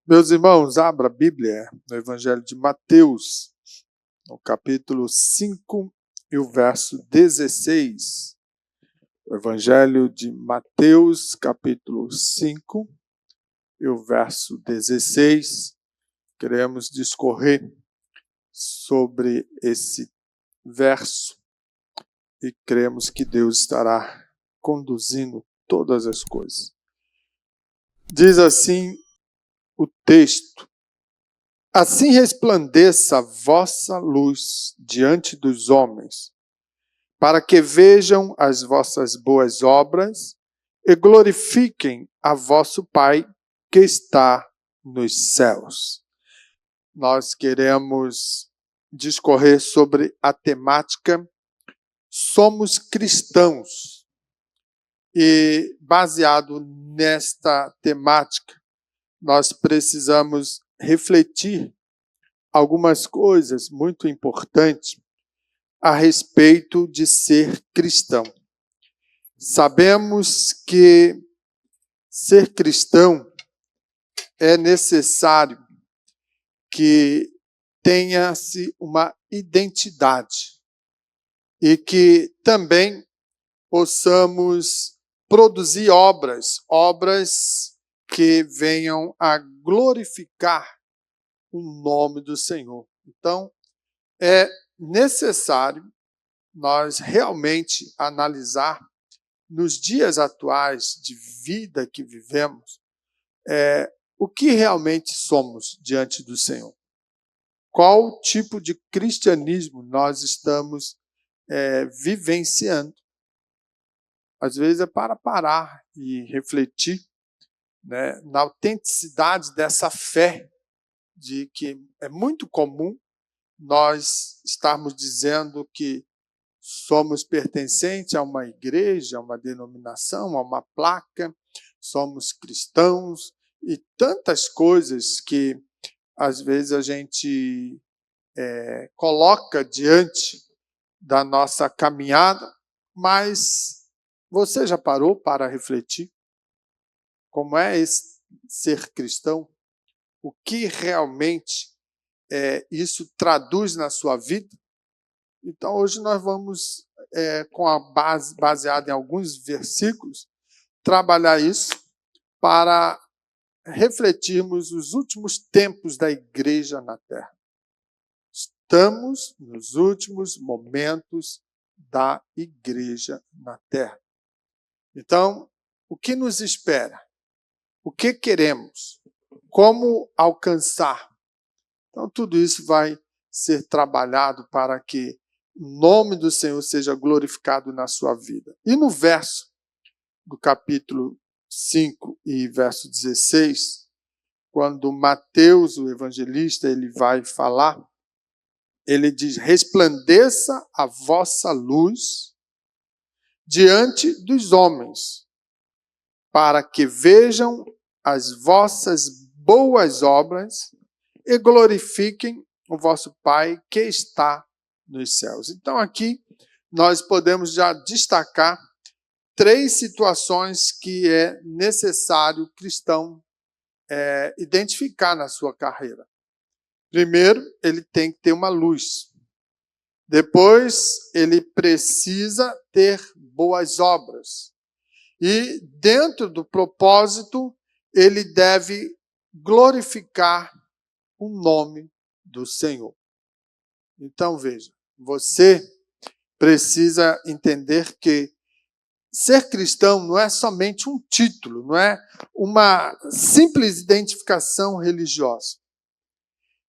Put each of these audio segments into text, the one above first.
Meus irmãos, abra a Bíblia no Evangelho de Mateus, no capítulo 5 e o verso 16. O Evangelho de Mateus, capítulo 5 e o verso 16. Queremos discorrer sobre esse verso e cremos que Deus estará conduzindo todas as coisas. Diz assim o texto: assim resplandeça a vossa luz diante dos homens, para que vejam as vossas boas obras e glorifiquem a vosso Pai que está nos céus. Nós queremos discorrer sobre a temática Somos Cristãos. E baseado nesta temática, nós precisamos refletir algumas coisas muito importantes a respeito de ser cristão. Sabemos que ser cristão é necessário que tenha-se uma identidade e que também possamos produzir obras que venham a glorificar o nome do Senhor. Então, é necessário nós realmente analisar nos dias atuais de vida que vivemos, o que realmente somos diante do Senhor. Qual tipo de cristianismo nós estamos vivenciando. Às vezes é para parar e refletir, né, na autenticidade dessa fé, de que é muito comum nós estarmos dizendo que somos pertencentes a uma igreja, a uma denominação, a uma placa, somos cristãos e tantas coisas que às vezes a gente coloca diante da nossa caminhada, mas você já parou para refletir como é ser cristão? O que realmente isso traduz na sua vida? Então, hoje nós vamos, com a base baseada em alguns versículos, trabalhar isso para refletirmos os últimos tempos da igreja na Terra. Estamos nos últimos momentos da igreja na Terra. Então, o que nos espera? O que queremos? Como alcançar? Então, tudo isso vai ser trabalhado para que o nome do Senhor seja glorificado na sua vida. E no verso do capítulo 5 e verso 16, quando Mateus, o evangelista, ele vai falar, ele diz: resplandeça a vossa luz diante dos homens, para que vejam as vossas boas obras e glorifiquem o vosso Pai que está nos céus. Então aqui nós podemos já destacar 3 situações que é necessário o cristão identificar na sua carreira. Primeiro, ele tem que ter uma luz. Depois, ele precisa ter boas obras. E dentro do propósito, ele deve glorificar o nome do Senhor. Então, veja, você precisa entender que ser cristão não é somente um título, não é uma simples identificação religiosa.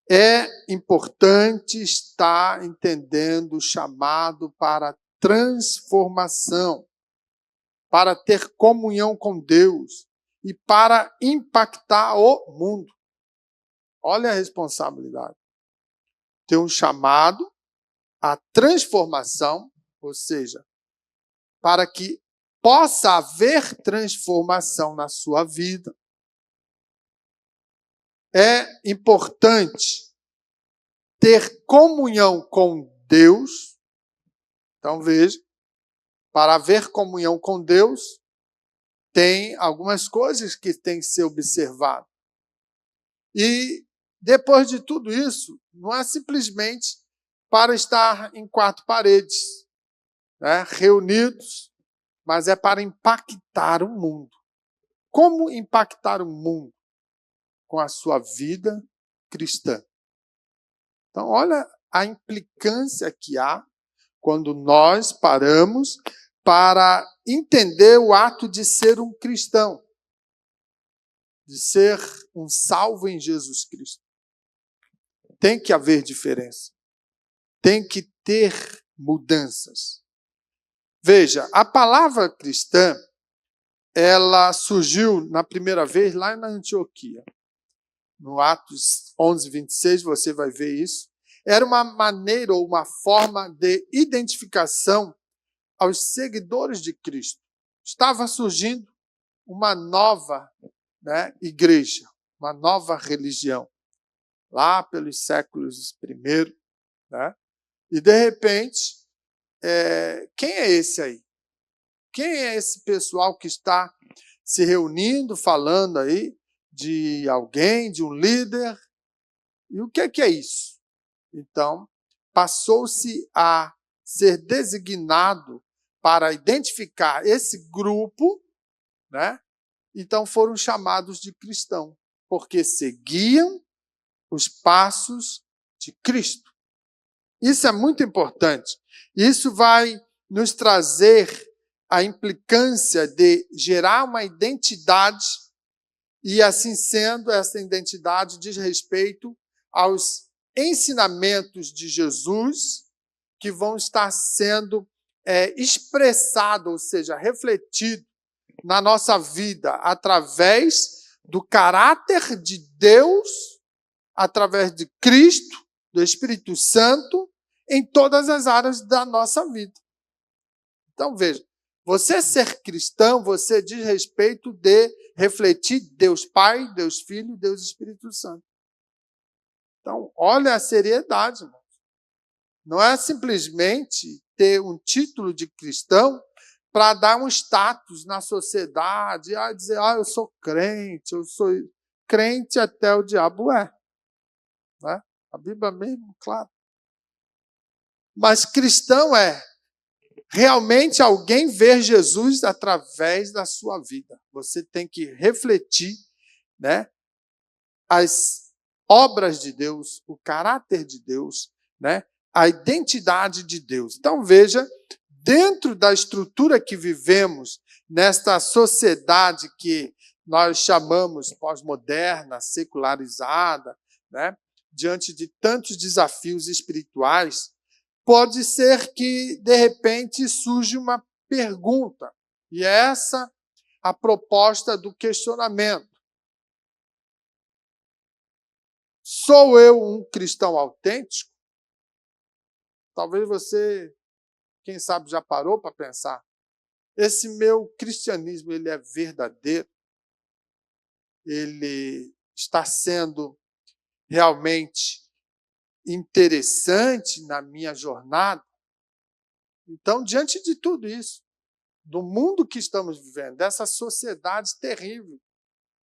É importante estar entendendo o chamado para transformação, para ter comunhão com Deus e para impactar o mundo. Olha a responsabilidade. Ter um chamado à transformação, ou seja, para que possa haver transformação na sua vida. É importante ter comunhão com Deus. Então, veja, para haver comunhão com Deus, tem algumas coisas que têm que ser observadas. E depois de tudo isso, não é simplesmente para estar em quatro paredes, né, reunidos, mas é para impactar o mundo. Como impactar o mundo? Com a sua vida cristã. Então, olha a implicância que há quando nós paramos para entender o ato de ser um cristão, de ser um salvo em Jesus Cristo. Tem que haver diferença. Tem que ter mudanças. Veja, a palavra cristã, ela surgiu na primeira vez lá na Antioquia. No Atos 11, 26, você vai ver isso. Era uma maneira ou uma forma de identificação aos seguidores de Cristo. Estava surgindo uma nova, né, igreja, uma nova religião, lá pelos séculos I. Né? E, de repente, quem é esse aí? Quem é esse pessoal que está se reunindo, falando aí de alguém, de um líder? E o que é isso? Então, passou-se a ser designado para identificar esse grupo, né? Então foram chamados de cristão, porque seguiam os passos de Cristo. Isso é muito importante. Isso vai nos trazer a implicância de gerar uma identidade e, assim sendo, essa identidade diz respeito aos ensinamentos de Jesus que vão estar sendo expressados, ou seja, refletidos na nossa vida através do caráter de Deus, através de Cristo, do Espírito Santo, em todas as áreas da nossa vida. Então, veja, você ser cristão, você diz respeito de refletir Deus Pai, Deus Filho, Deus Espírito Santo. Então, olha a seriedade, irmão. Não é simplesmente ter um título de cristão para dar um status na sociedade, dizer, eu sou crente, eu sou crente até o diabo é. Né? A Bíblia mesmo, claro. Mas cristão é realmente alguém ver Jesus através da sua vida. Você tem que refletir, né, as obras de Deus, o caráter de Deus, né, a identidade de Deus. Então, veja, dentro da estrutura que vivemos, nesta sociedade que nós chamamos pós-moderna, secularizada, né, diante de tantos desafios espirituais, pode ser que, de repente, surja uma pergunta. E é essa a proposta do questionamento. Sou eu um cristão autêntico? Talvez você, quem sabe, já parou para pensar. Esse meu cristianismo, ele é verdadeiro? Ele está sendo realmente interessante na minha jornada? Então, diante de tudo isso, do mundo que estamos vivendo, dessa sociedade terrível,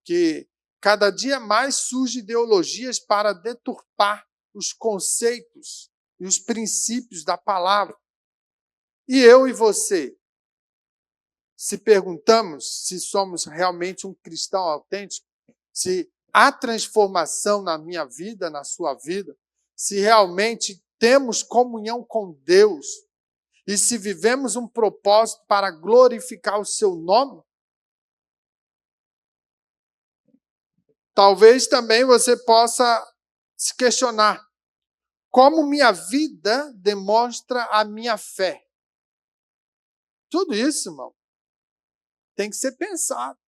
que cada dia mais surgem ideologias para deturpar os conceitos e os princípios da palavra. E eu e você, se perguntamos se somos realmente um cristão autêntico, se há transformação na minha vida, na sua vida, se realmente temos comunhão com Deus e se vivemos um propósito para glorificar o seu nome, talvez também você possa se questionar: como minha vida demonstra a minha fé? Tudo isso, irmão, tem que ser pensado.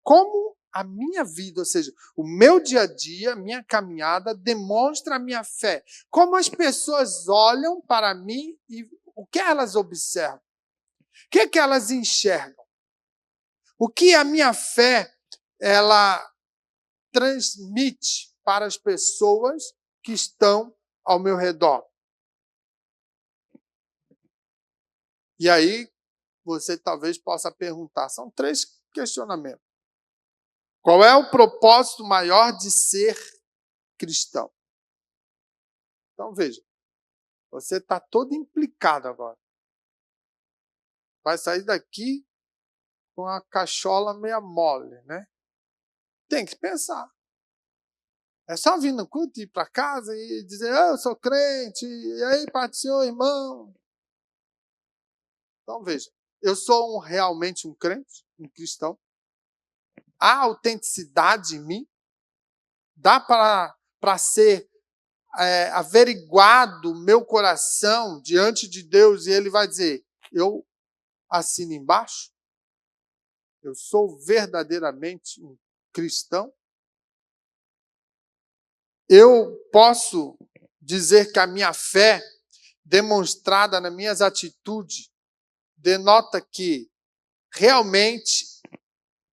Como a minha vida, ou seja, o meu dia a dia, minha caminhada, demonstra a minha fé? Como as pessoas olham para mim e o que elas observam? O que elas enxergam? O que a minha fé ela transmite para as pessoas que estão ao meu redor? E aí, você talvez possa perguntar, são 3 questionamentos. Qual é o propósito maior de ser cristão? Então, veja, você está todo implicado agora. Vai sair daqui com a cachola meia mole, né? Tem que pensar. É só vir no culto, ir para casa e dizer, eu sou crente, e aí, Pai do Senhor, irmão. Então, veja, eu sou realmente um crente, um cristão. Há autenticidade em mim? Dá para ser averiguado meu coração diante de Deus e Ele vai dizer, eu assino embaixo? Eu sou verdadeiramente um cristão? Eu posso dizer que a minha fé, demonstrada nas minhas atitudes, denota que realmente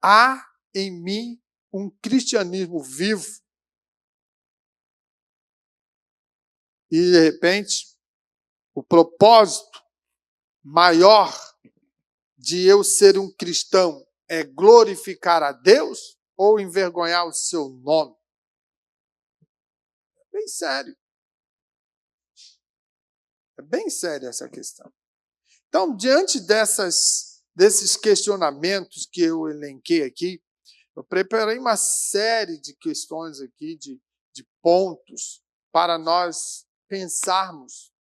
há em mim um cristianismo vivo. E, de repente, o propósito maior de eu ser um cristão é glorificar a Deus ou envergonhar o seu nome? É bem sério. É bem séria essa questão. Então, diante desses questionamentos que eu elenquei aqui, eu preparei uma série de questões aqui, de pontos, para nós pensarmos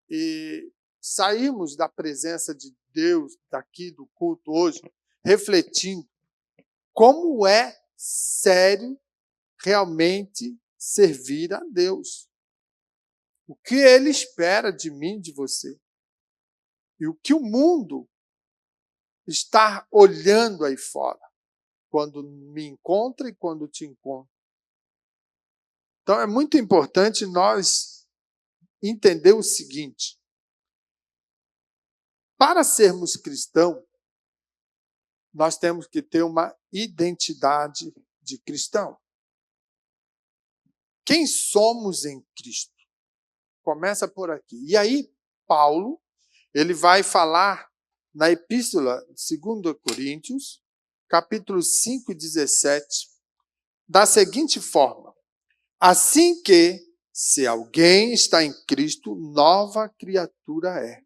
e sairmos da presença de Deus, daqui do culto hoje, refletindo como é sério realmente servir a Deus. O que Ele espera de mim, de você. E o que o mundo está olhando aí fora, quando me encontra e quando te encontra. Então, é muito importante nós entender o seguinte. Para sermos cristãos, nós temos que ter uma identidade de cristão. Quem somos em Cristo? Começa por aqui. E aí, Paulo, ele vai falar na epístola de 2 Coríntios, capítulo 5, 17, da seguinte forma. Assim que, se alguém está em Cristo, nova criatura é.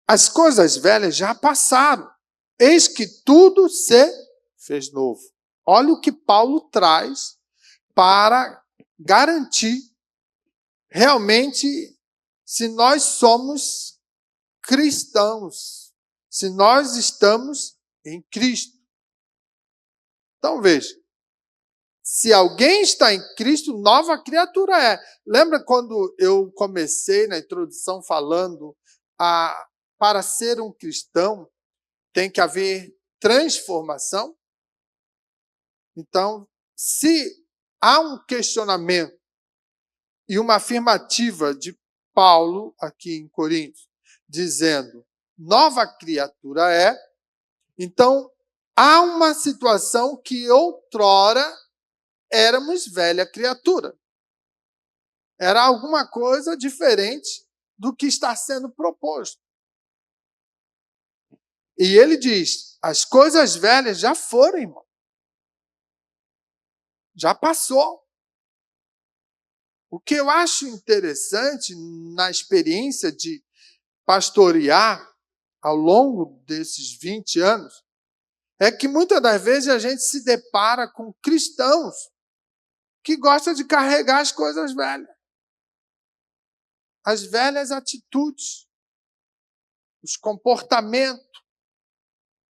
As coisas velhas já passaram. Eis que tudo se fez novo. Olha o que Paulo traz para garantir realmente se nós somos cristãos, se nós estamos em Cristo. Então veja, se alguém está em Cristo, nova criatura é. Lembra quando eu comecei na introdução falando para ser um cristão tem que haver transformação? Então, se há um questionamento e uma afirmativa de Paulo aqui em Coríntios, dizendo, nova criatura é, então há uma situação que outrora éramos velha criatura. Era alguma coisa diferente do que está sendo proposto. E ele diz, as coisas velhas já foram, irmão. Já passou. O que eu acho interessante na experiência de pastorear ao longo desses 20 anos é que muitas das vezes a gente se depara com cristãos que gostam de carregar as coisas velhas. As velhas atitudes, os comportamentos,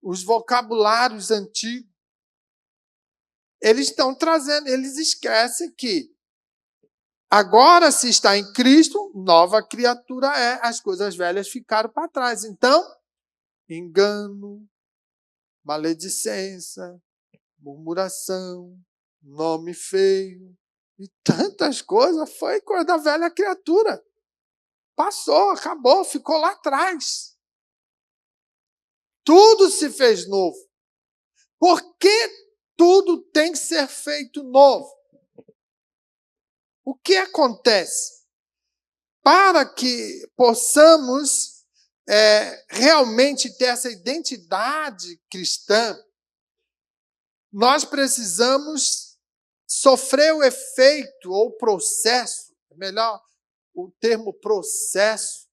os vocabulários antigos. Eles estão trazendo, eles esquecem que agora, se está em Cristo, nova criatura é. As coisas velhas ficaram para trás. Então, engano, maledicência, murmuração, nome feio e tantas coisas, foi coisa da velha criatura. Passou, acabou, ficou lá atrás. Tudo se fez novo. Por que tudo tem que ser feito novo? O que acontece? Para que possamos realmente ter essa identidade cristã, nós precisamos sofrer o efeito ou processo, melhor o termo processo,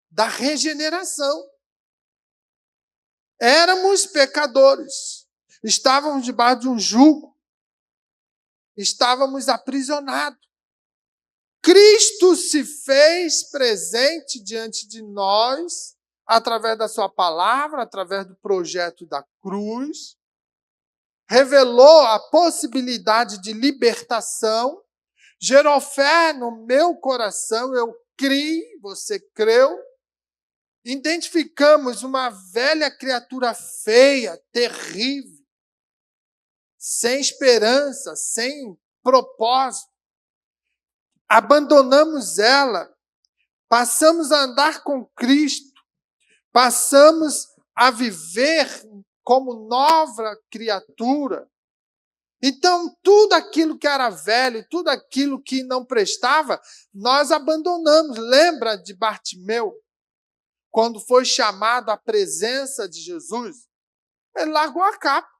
da regeneração. Éramos pecadores, estávamos debaixo de um jugo, estávamos aprisionados. Cristo se fez presente diante de nós, através da sua palavra, através do projeto da cruz, revelou a possibilidade de libertação, gerou fé no meu coração, eu criei, você creu, identificamos uma velha criatura feia, terrível, sem esperança, sem propósito. Abandonamos ela, passamos a andar com Cristo, passamos a viver como nova criatura. Então, tudo aquilo que era velho, tudo aquilo que não prestava, nós abandonamos. Lembra de Bartimeu? Quando foi chamado à presença de Jesus, ele largou a capa.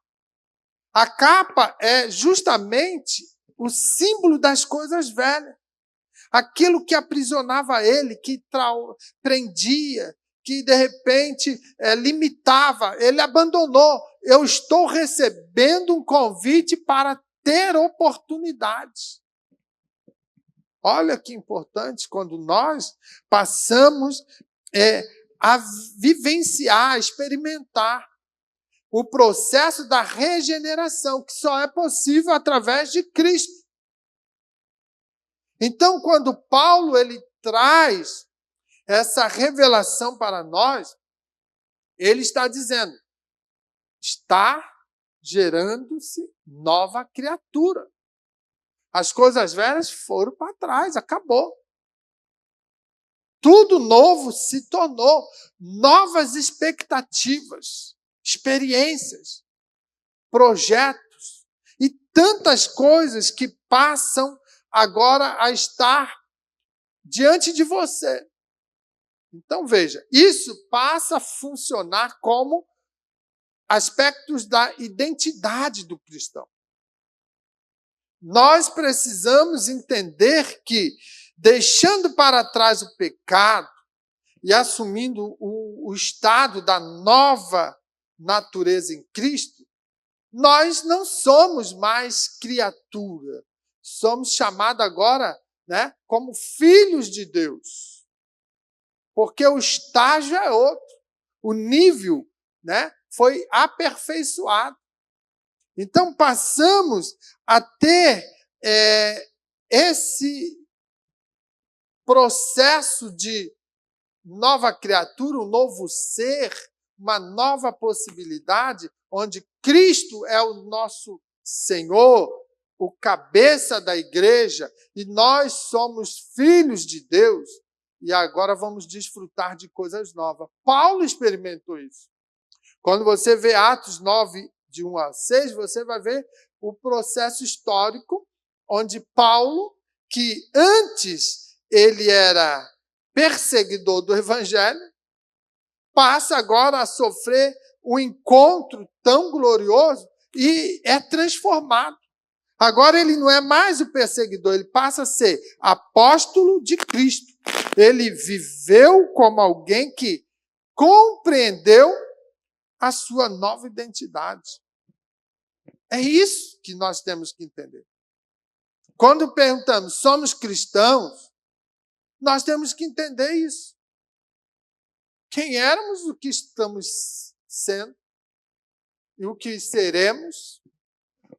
A capa é justamente o símbolo das coisas velhas. Aquilo que aprisionava ele, que prendia, que de repente limitava, ele abandonou. Eu estou recebendo um convite para ter oportunidades. Olha que importante quando nós passamos a vivenciar, a experimentar o processo da regeneração, que só é possível através de Cristo. Então, quando Paulo ele traz essa revelação para nós, ele está dizendo, está gerando-se nova criatura. As coisas velhas foram para trás, acabou. Tudo novo se tornou, novas expectativas, experiências, projetos e tantas coisas que passam agora a estar diante de você. Então, veja, isso passa a funcionar como aspectos da identidade do cristão. Nós precisamos entender que, deixando para trás o pecado e assumindo o estado da nova natureza em Cristo, nós não somos mais criatura. Somos chamados agora, como filhos de Deus. Porque o estágio é outro. O nível, foi aperfeiçoado. Então, passamos a ter esse processo de nova criatura, um novo ser, uma nova possibilidade, onde Cristo é o nosso Senhor, o cabeça da igreja, e nós somos filhos de Deus, e agora vamos desfrutar de coisas novas. Paulo experimentou isso. Quando você vê Atos 9, de 1 a 6, você vai ver o processo histórico, onde Paulo, que antes ele era perseguidor do evangelho, passa agora a sofrer um encontro tão glorioso e é transformado. Agora ele não é mais o perseguidor, ele passa a ser apóstolo de Cristo. Ele viveu como alguém que compreendeu a sua nova identidade. É isso que nós temos que entender. Quando perguntamos, somos cristãos, nós temos que entender isso. Quem éramos, o que estamos sendo e o que seremos,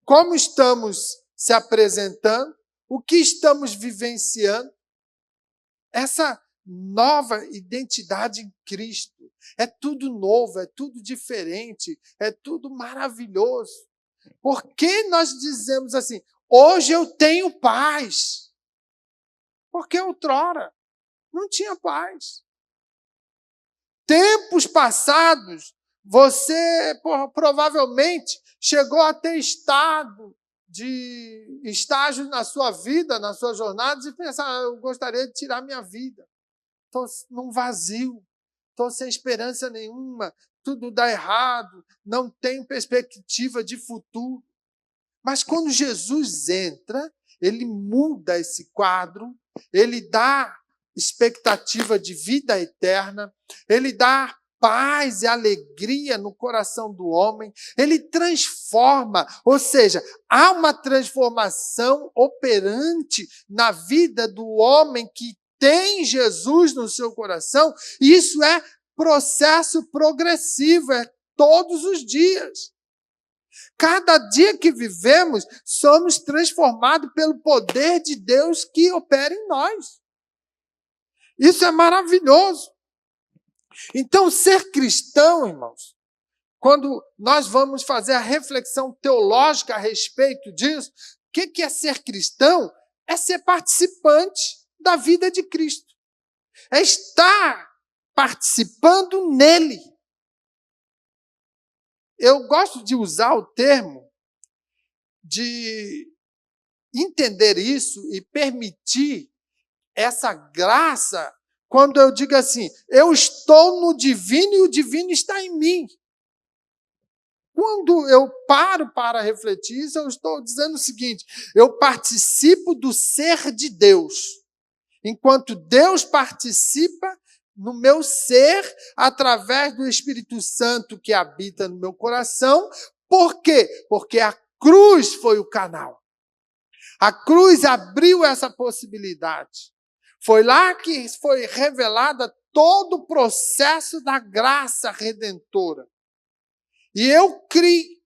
como estamos se apresentando, o que estamos vivenciando. Essa nova identidade em Cristo. É tudo novo, é tudo diferente, é tudo maravilhoso. Por que nós dizemos assim, hoje eu tenho paz? Porque outrora não tinha paz. Tempos passados, você provavelmente chegou a ter estágios na sua vida, nas suas jornadas, e pensar, eu gostaria de tirar minha vida. Estou num vazio, estou sem esperança nenhuma, tudo dá errado, não tenho perspectiva de futuro. Mas quando Jesus entra, ele muda esse quadro, ele dá expectativa de vida eterna, ele dá paz e alegria no coração do homem, ele transforma, ou seja, há uma transformação operante na vida do homem que tem Jesus no seu coração, e isso é processo progressivo, é todos os dias. Cada dia que vivemos, somos transformados pelo poder de Deus que opera em nós. Isso é maravilhoso. Então, ser cristão, irmãos, quando nós vamos fazer a reflexão teológica a respeito disso, o que é ser cristão? É ser participante da vida de Cristo. É estar participando nele. Eu gosto de usar o termo de entender isso e permitir essa graça quando eu digo assim, eu estou no divino e o divino está em mim. Quando eu paro para refletir isso, eu estou dizendo o seguinte, eu participo do ser de Deus, enquanto Deus participa no meu ser, através do Espírito Santo que habita no meu coração. Por quê? Porque a cruz foi o canal. A cruz abriu essa possibilidade. Foi lá que foi revelada todo o processo da graça redentora. E eu criei.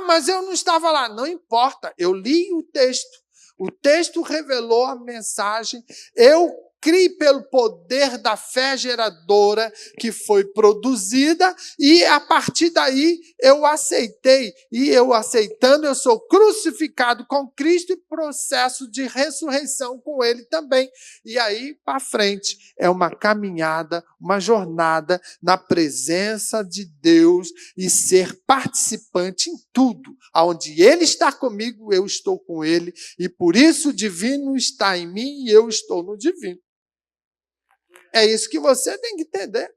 Mas eu não estava lá. Não importa, eu li o texto. O texto revelou a mensagem. Eu criei pelo poder da fé geradora que foi produzida e, a partir daí, eu aceitei. E eu aceitando, eu sou crucificado com Cristo e processo de ressurreição com Ele também. E aí, para frente, é uma caminhada, uma jornada na presença de Deus e ser participante em tudo. Onde Ele está comigo, eu estou com Ele. E por isso o divino está em mim e eu estou no divino. É isso que você tem que entender.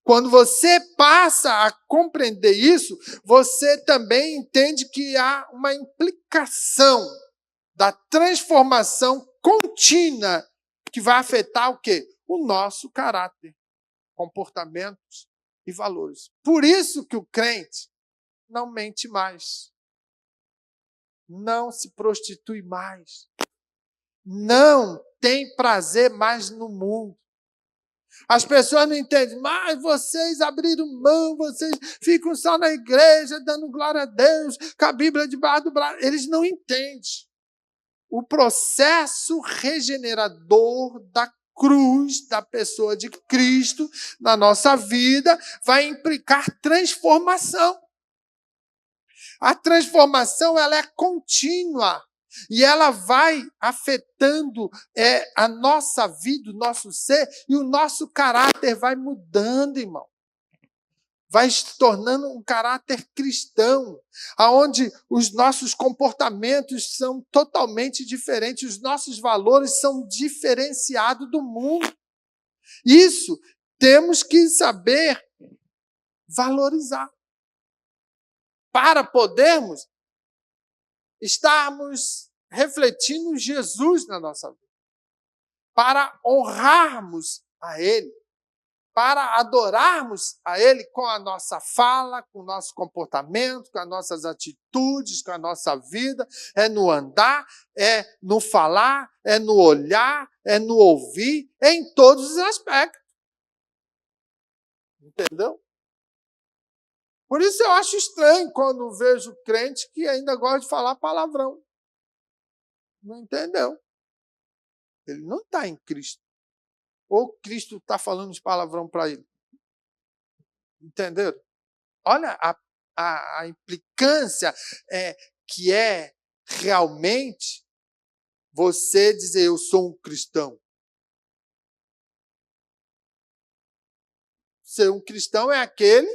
Quando você passa a compreender isso, você também entende que há uma implicação da transformação contínua que vai afetar o quê? O nosso caráter, comportamentos e valores. Por isso que o crente não mente mais, não se prostitui mais, não tem prazer mais no mundo. As pessoas não entendem, mas vocês abriram mão, vocês ficam só na igreja, dando glória a Deus, com a Bíblia debaixo do braço. Eles não entendem. O processo regenerador da cruz, da pessoa de Cristo, na nossa vida, vai implicar transformação. A transformação ela é contínua. E ela vai afetando a nossa vida, o nosso ser, e o nosso caráter vai mudando, irmão. Vai se tornando um caráter cristão, onde os nossos comportamentos são totalmente diferentes, os nossos valores são diferenciados do mundo. Isso temos que saber valorizar. Para podermos estarmos refletindo Jesus na nossa vida, para honrarmos a Ele, para adorarmos a Ele com a nossa fala, com o nosso comportamento, com as nossas atitudes, com a nossa vida, é no andar, é no falar, é no olhar, é no ouvir, é em todos os aspectos. Entendeu? Por isso eu acho estranho quando vejo crente que ainda gosta de falar palavrão. Não entendeu? Ele não está em Cristo. Ou Cristo está falando de palavrão para ele. Entenderam? Olha a implicância que é realmente você dizer eu sou um cristão. Ser um cristão é aquele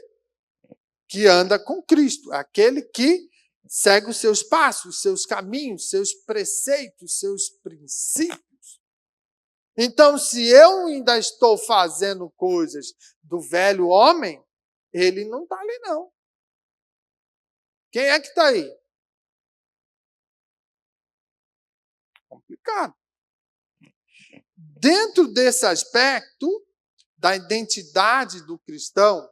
que anda com Cristo, aquele que segue os seus passos, os seus caminhos, seus preceitos, seus princípios. Então, se eu ainda estou fazendo coisas do velho homem, Ele não está ali, não. Quem é que está aí? Complicado. Dentro desse aspecto da identidade do cristão,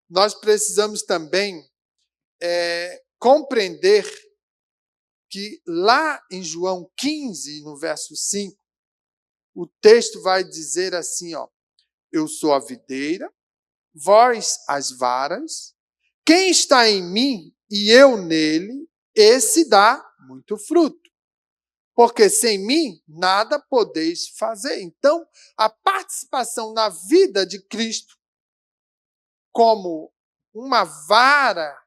nós precisamos também compreender que lá em João 15, no verso 5, o texto vai dizer assim, ó, eu sou a videira, vós as varas, quem está em mim e eu nele, esse dá muito fruto. Porque sem mim nada podeis fazer. Então, a participação na vida de Cristo como uma vara,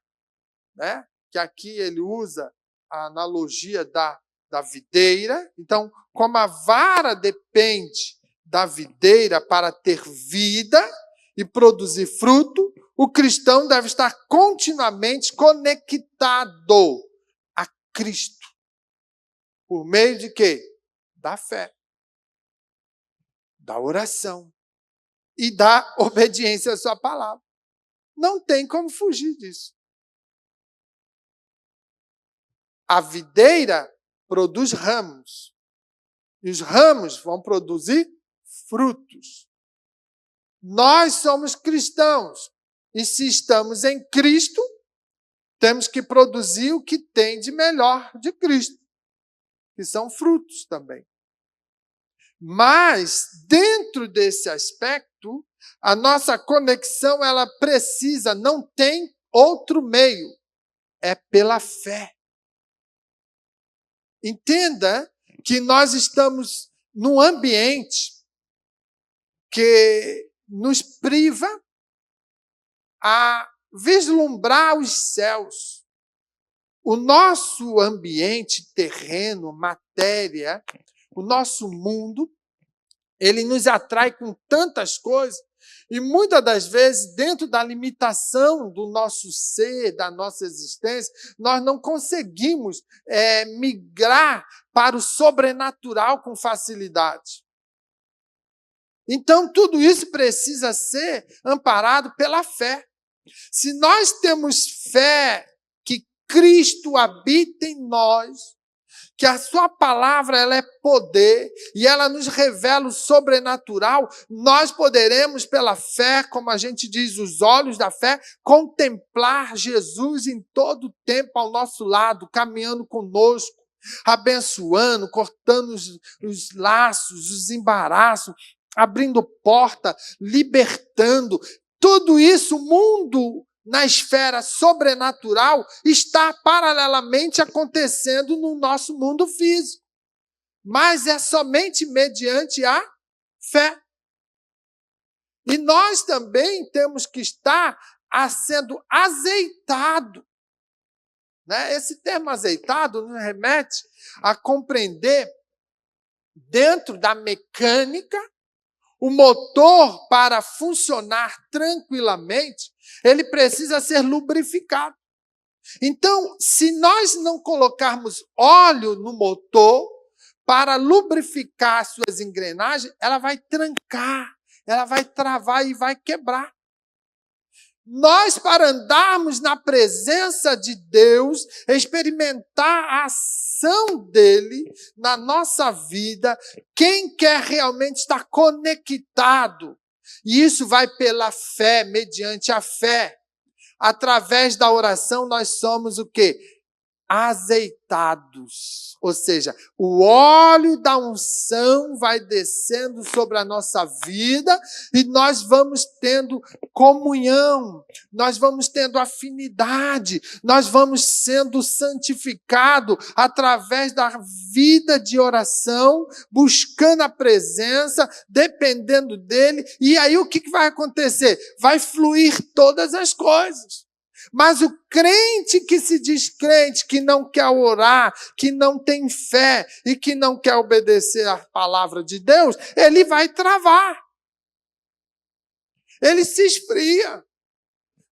né? Que aqui ele usa a analogia da videira. Então, como a vara depende da videira para ter vida e produzir fruto, o cristão deve estar continuamente conectado a Cristo. Por meio de quê? Da fé, da oração e da obediência à sua palavra. Não tem como fugir disso. A videira produz ramos. E os ramos vão produzir frutos. Nós somos cristãos. E se estamos em Cristo, temos que produzir o que tem de melhor de Cristo, que são frutos também. Mas, dentro desse aspecto, a nossa conexão, ela precisa, não tem outro meio, é pela fé. Entenda que nós estamos num ambiente que nos priva a vislumbrar os céus. O nosso ambiente terreno, matéria, o nosso mundo, ele nos atrai com tantas coisas, e muitas das vezes, dentro da limitação do nosso ser, da nossa existência, nós não conseguimos migrar para o sobrenatural com facilidade. Então, tudo isso precisa ser amparado pela fé. Se nós temos fé que Cristo habita em nós, que a sua palavra ela é poder e ela nos revela o sobrenatural, nós poderemos, pela fé, como a gente diz, os olhos da fé, contemplar Jesus em todo o tempo ao nosso lado, caminhando conosco, abençoando, cortando os laços, os embaraços, abrindo porta, libertando. Tudo isso, o mundo na esfera sobrenatural está paralelamente acontecendo no nosso mundo físico. Mas é somente mediante a fé. E nós também temos que estar sendo azeitado. Né? Esse termo azeitado nos remete a compreender, dentro da mecânica, o motor, para funcionar tranquilamente, ele precisa ser lubrificado. Então, se nós não colocarmos óleo no motor para lubrificar as suas engrenagens, ela vai trancar, ela vai travar e vai quebrar. Nós, para andarmos na presença de Deus, experimentar a ação dele na nossa vida, quem quer realmente estar conectado, e isso vai pela fé, mediante a fé, através da oração, nós somos o quê? Azeitados. Ou seja, o óleo da unção vai descendo sobre a nossa vida e nós vamos tendo comunhão, nós vamos tendo afinidade, nós vamos sendo santificados através da vida de oração, buscando a presença, dependendo dele. E aí o que vai acontecer? Vai fluir todas as coisas. Mas o crente que se diz crente, que não quer orar, que não tem fé e que não quer obedecer à palavra de Deus, ele vai travar. Ele se esfria.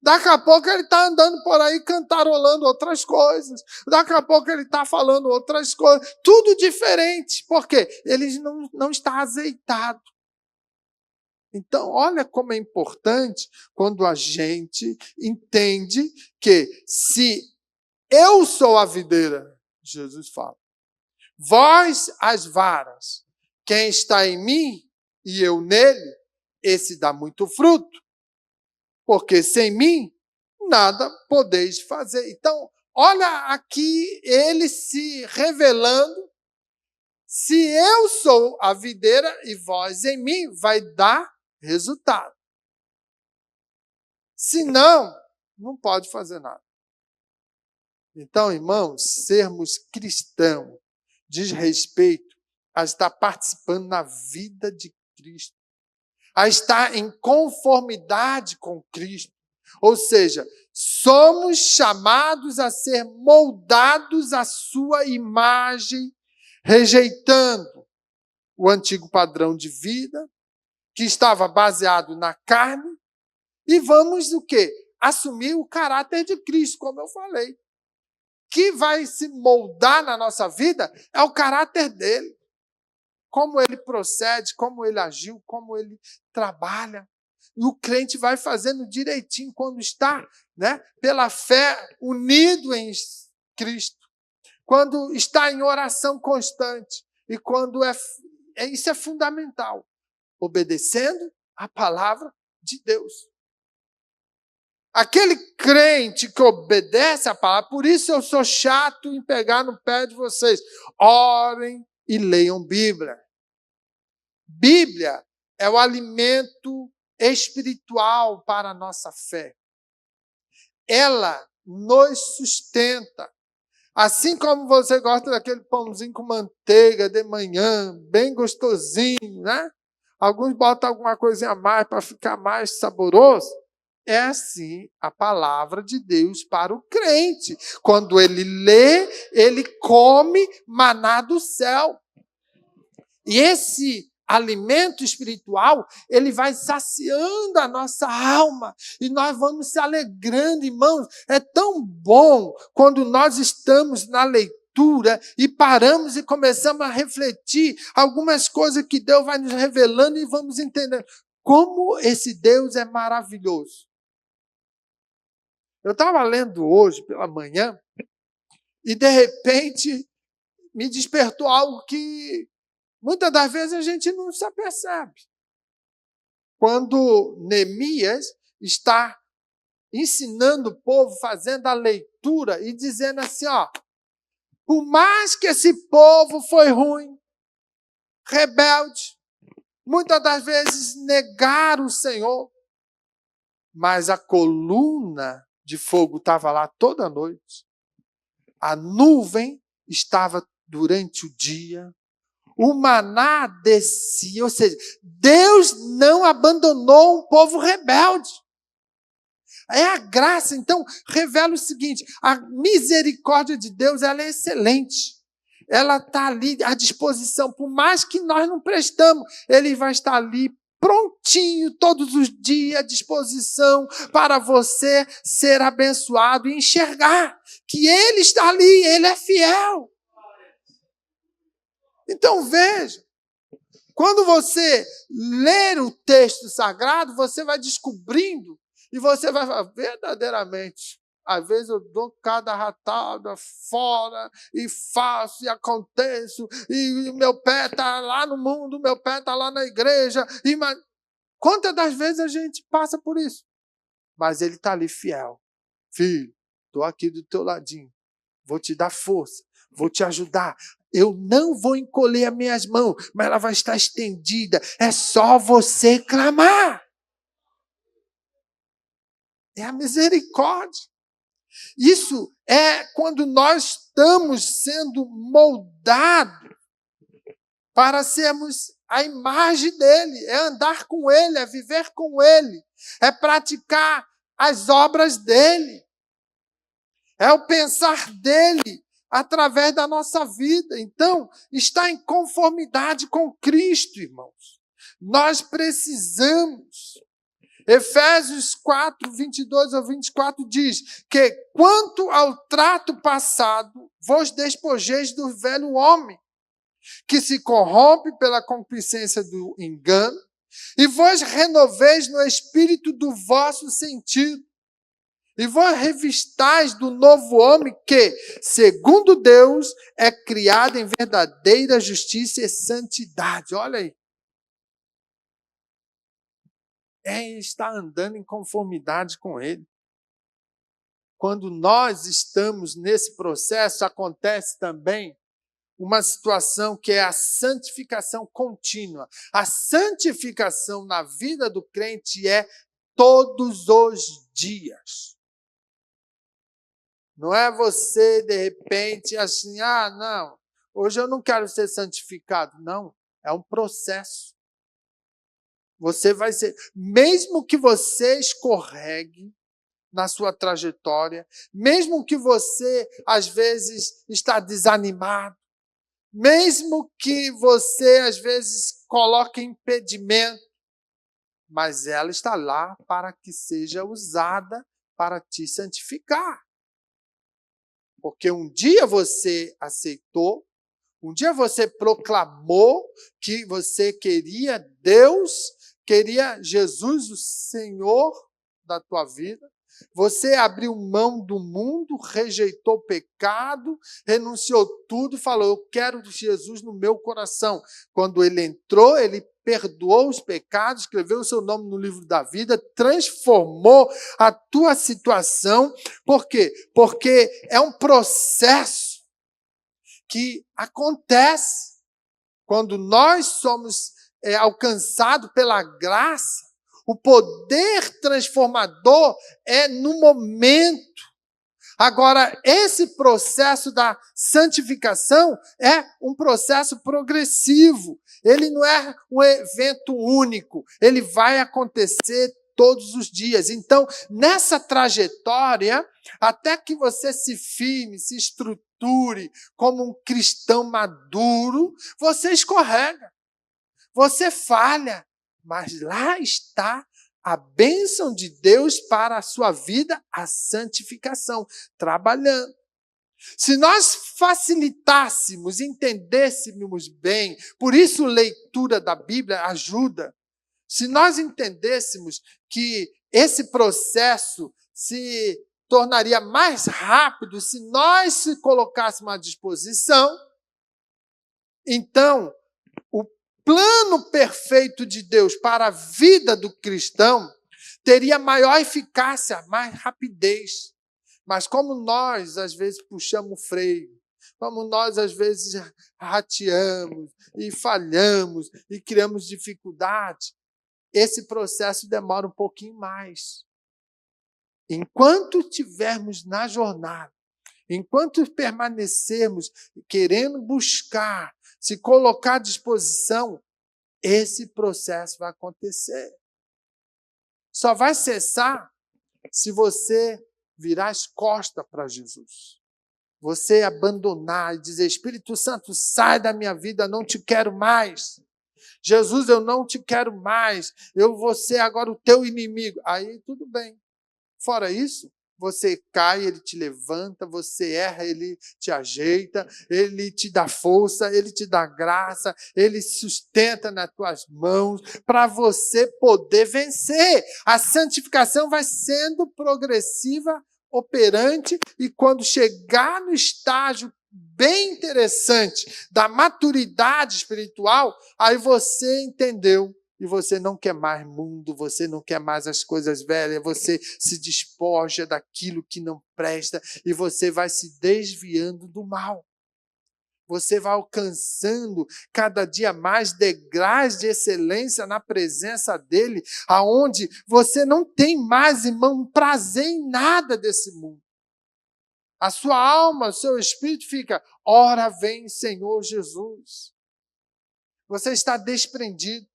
Daqui a pouco ele está andando por aí cantarolando outras coisas. Daqui a pouco ele está falando outras coisas. Tudo diferente. Por quê? Ele não está azeitado. Então, olha como é importante quando a gente entende que se eu sou a videira, Jesus fala, vós as varas, quem está em mim e eu nele, esse dá muito fruto, porque sem mim nada podeis fazer. Então, olha aqui ele se revelando. Se eu sou a videira e vós em mim, vai dar resultado. Se não, não pode fazer nada. Então, irmãos, sermos cristãos diz respeito a estar participando na vida de Cristo, a estar em conformidade com Cristo. Ou seja, somos chamados a ser moldados à sua imagem, rejeitando o antigo padrão de vida, que estava baseado na carne, e vamos o quê? Assumir o caráter de Cristo, como eu falei. O que vai se moldar na nossa vida é o caráter dele. Como ele procede, como ele agiu, como ele trabalha. E o crente vai fazendo direitinho quando está, né, pela fé, unido em Cristo. Quando está em oração constante. E quando isso é fundamental. Obedecendo a palavra de Deus. Aquele crente que obedece a palavra, por isso eu sou chato em pegar no pé de vocês. Orem e leiam Bíblia. Bíblia é o alimento espiritual para a nossa fé. Ela nos sustenta. Assim como você gosta daquele pãozinho com manteiga de manhã, bem gostosinho, né? Alguns botam alguma coisinha a mais para ficar mais saboroso. É assim a palavra de Deus para o crente. Quando ele lê, ele come maná do céu. E esse alimento espiritual, ele vai saciando a nossa alma. E nós vamos se alegrando, irmãos. É tão bom quando nós estamos na leitura e paramos e começamos a refletir algumas coisas que Deus vai nos revelando e vamos entendendo como esse Deus é maravilhoso. Eu estava lendo hoje pela manhã e, de repente, me despertou algo que muitas das vezes a gente não se apercebe. Quando Neemias está ensinando o povo, fazendo a leitura e dizendo assim, ó, por mais que esse povo foi ruim, rebelde, muitas das vezes negaram o Senhor, mas a coluna de fogo estava lá toda noite. A nuvem estava durante o dia. O maná descia. Ou seja, Deus não abandonou um povo rebelde. É a graça. Então, revela o seguinte. A misericórdia de Deus, ela é excelente. Ela está ali à disposição. Por mais que nós não prestamos, Ele vai estar ali prontinho, todos os dias, à disposição para você ser abençoado e enxergar que Ele está ali, Ele é fiel. Então veja, quando você ler o texto sagrado, você vai descobrindo e você vai falar, verdadeiramente, às vezes eu dou cada ratada fora e faço e aconteço e meu pé está lá no mundo, meu pé está lá na igreja. Quantas das vezes a gente passa por isso? Mas ele está ali fiel. Filho, estou aqui do teu ladinho. Vou te dar força, vou te ajudar. Eu não vou encolher as minhas mãos, mas ela vai estar estendida. É só você clamar. É a misericórdia. Isso é quando nós estamos sendo moldados para sermos a imagem dele. É andar com ele, é viver com ele. É praticar as obras dele. É o pensar dele através da nossa vida. Então, está em conformidade com Cristo, irmãos. Nós precisamos. Efésios 4, 22 ao 24 diz que, quanto ao trato passado, vos despojeis do velho homem, que se corrompe pela concupiscência do engano, E vós renoveis no espírito do vosso sentido. E vós revistais do novo homem que, segundo Deus, é criado em verdadeira justiça e santidade. Olha aí. É estar andando em conformidade com Ele. Quando nós estamos nesse processo, acontece também uma situação que é a santificação contínua. A santificação na vida do crente é todos os dias. Não é você, de repente, assim, não, hoje eu não quero ser santificado. Não, é um processo. Você vai ser, mesmo que você escorregue na sua trajetória, mesmo que você, às vezes, está desanimado, mesmo que você, às vezes, coloque impedimento, mas ela está lá para que seja usada para te santificar. Porque um dia você aceitou, um dia você proclamou que você queria Deus, queria Jesus, o Senhor da tua vida. Você abriu mão do mundo, rejeitou o pecado, renunciou tudo e falou, eu quero Jesus no meu coração. Quando ele entrou, ele perdoou os pecados, escreveu o seu nome no livro da vida, transformou a tua situação. Por quê? Porque é um processo que acontece quando nós somos alcançados pela graça. O poder transformador é no momento. Agora, esse processo da santificação é um processo progressivo. Ele não é um evento único. Ele vai acontecer todos os dias. Então, nessa trajetória, até que você se firme, se estruture como um cristão maduro, você escorrega. Você falha. Mas lá está a bênção de Deus para a sua vida, a santificação, trabalhando. Se nós facilitássemos, entendêssemos bem, por isso leitura da Bíblia ajuda. Se nós entendêssemos que esse processo se tornaria mais rápido se nós se colocássemos à disposição, então o plano perfeito de Deus para a vida do cristão teria maior eficácia, mais rapidez. Mas como nós, às vezes, puxamos o freio, como nós, às vezes, rateamos e falhamos e criamos dificuldade, esse processo demora um pouquinho mais. Enquanto estivermos na jornada, enquanto permanecermos querendo buscar, se colocar à disposição, esse processo vai acontecer. Só vai cessar se você virar as costas para Jesus. Você abandonar e dizer, Espírito Santo, sai da minha vida, não te quero mais. Jesus, eu não te quero mais. Eu vou ser agora o teu inimigo. Aí tudo bem. Fora isso, você cai, ele te levanta, você erra, ele te ajeita, ele te dá força, ele te dá graça, ele sustenta nas tuas mãos para você poder vencer. A santificação vai sendo progressiva, operante, e quando chegar no estágio bem interessante da maturidade espiritual, aí você entendeu. E você não quer mais mundo, você não quer mais as coisas velhas, você se despoja daquilo que não presta e você vai se desviando do mal. Você vai alcançando cada dia mais degraus de excelência na presença dele, aonde você não tem mais, irmão, prazer em nada desse mundo. A sua alma, o seu espírito fica, ora vem Senhor Jesus. Você está desprendido.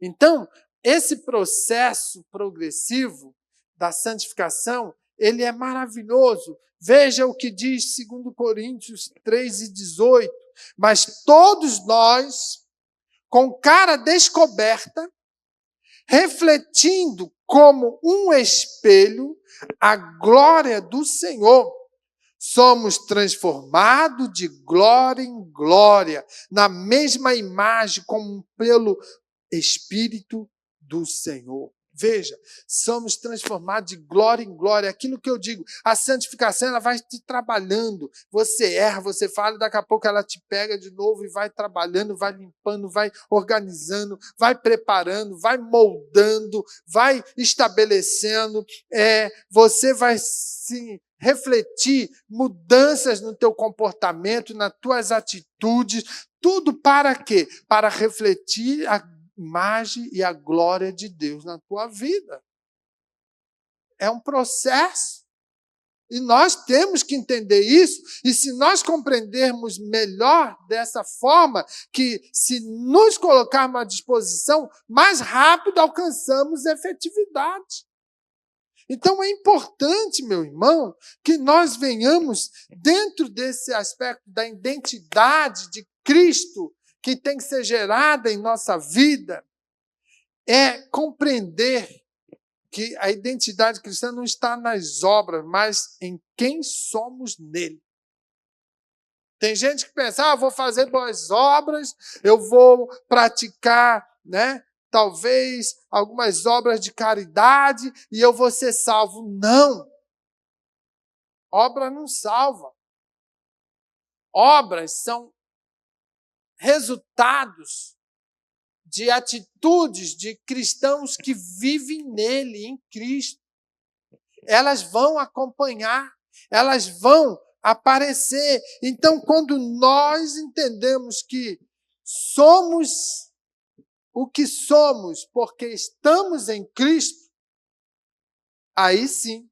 Então, esse processo progressivo da santificação, ele é maravilhoso. Veja o que diz 2 Coríntios 3:18. Mas todos nós, com cara descoberta, refletindo como um espelho a glória do Senhor, somos transformados de glória em glória, na mesma imagem como pelo Espírito do Senhor. Veja, somos transformados de glória em glória. Aquilo que eu digo, a santificação ela vai te trabalhando. Você erra, você fala, daqui a pouco ela te pega de novo e vai trabalhando, vai limpando, vai organizando, vai preparando, vai moldando, vai estabelecendo. Você vai se refletir mudanças no teu comportamento, nas tuas atitudes. Tudo para quê? Para refletir a imagem e a glória de Deus na tua vida. É um processo. E nós temos que entender isso. E se nós compreendermos melhor dessa forma, que se nos colocarmos à disposição, mais rápido alcançamos efetividade. Então é importante, meu irmão, que nós venhamos dentro desse aspecto da identidade de Cristo, que tem que ser gerada em nossa vida, é compreender que a identidade cristã não está nas obras, mas em quem somos nele. Tem gente que pensa, vou fazer boas obras, eu vou praticar, talvez algumas obras de caridade e eu vou ser salvo. Não! Obra não salva. Obras são resultados de atitudes de cristãos que vivem nele, em Cristo. Elas vão acompanhar, elas vão aparecer. Então, quando nós entendemos que somos o que somos porque estamos em Cristo, aí sim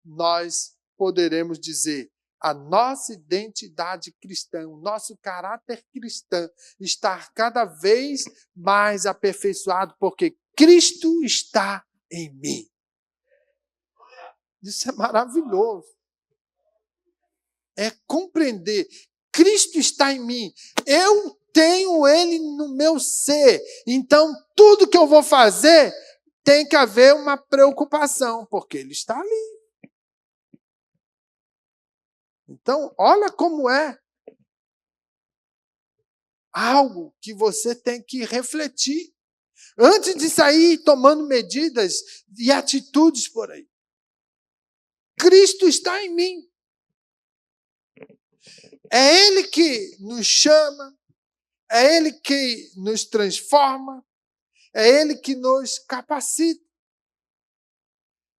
nós poderemos dizer: a nossa identidade cristã, o nosso caráter cristão está cada vez mais aperfeiçoado, porque Cristo está em mim. Isso é maravilhoso. É compreender. Cristo está em mim. Eu tenho Ele no meu ser. Então, tudo que eu vou fazer tem que haver uma preocupação, porque Ele está ali. Então, olha como é algo que você tem que refletir antes de sair tomando medidas e atitudes por aí. Cristo está em mim. É Ele que nos chama, é Ele que nos transforma, é Ele que nos capacita.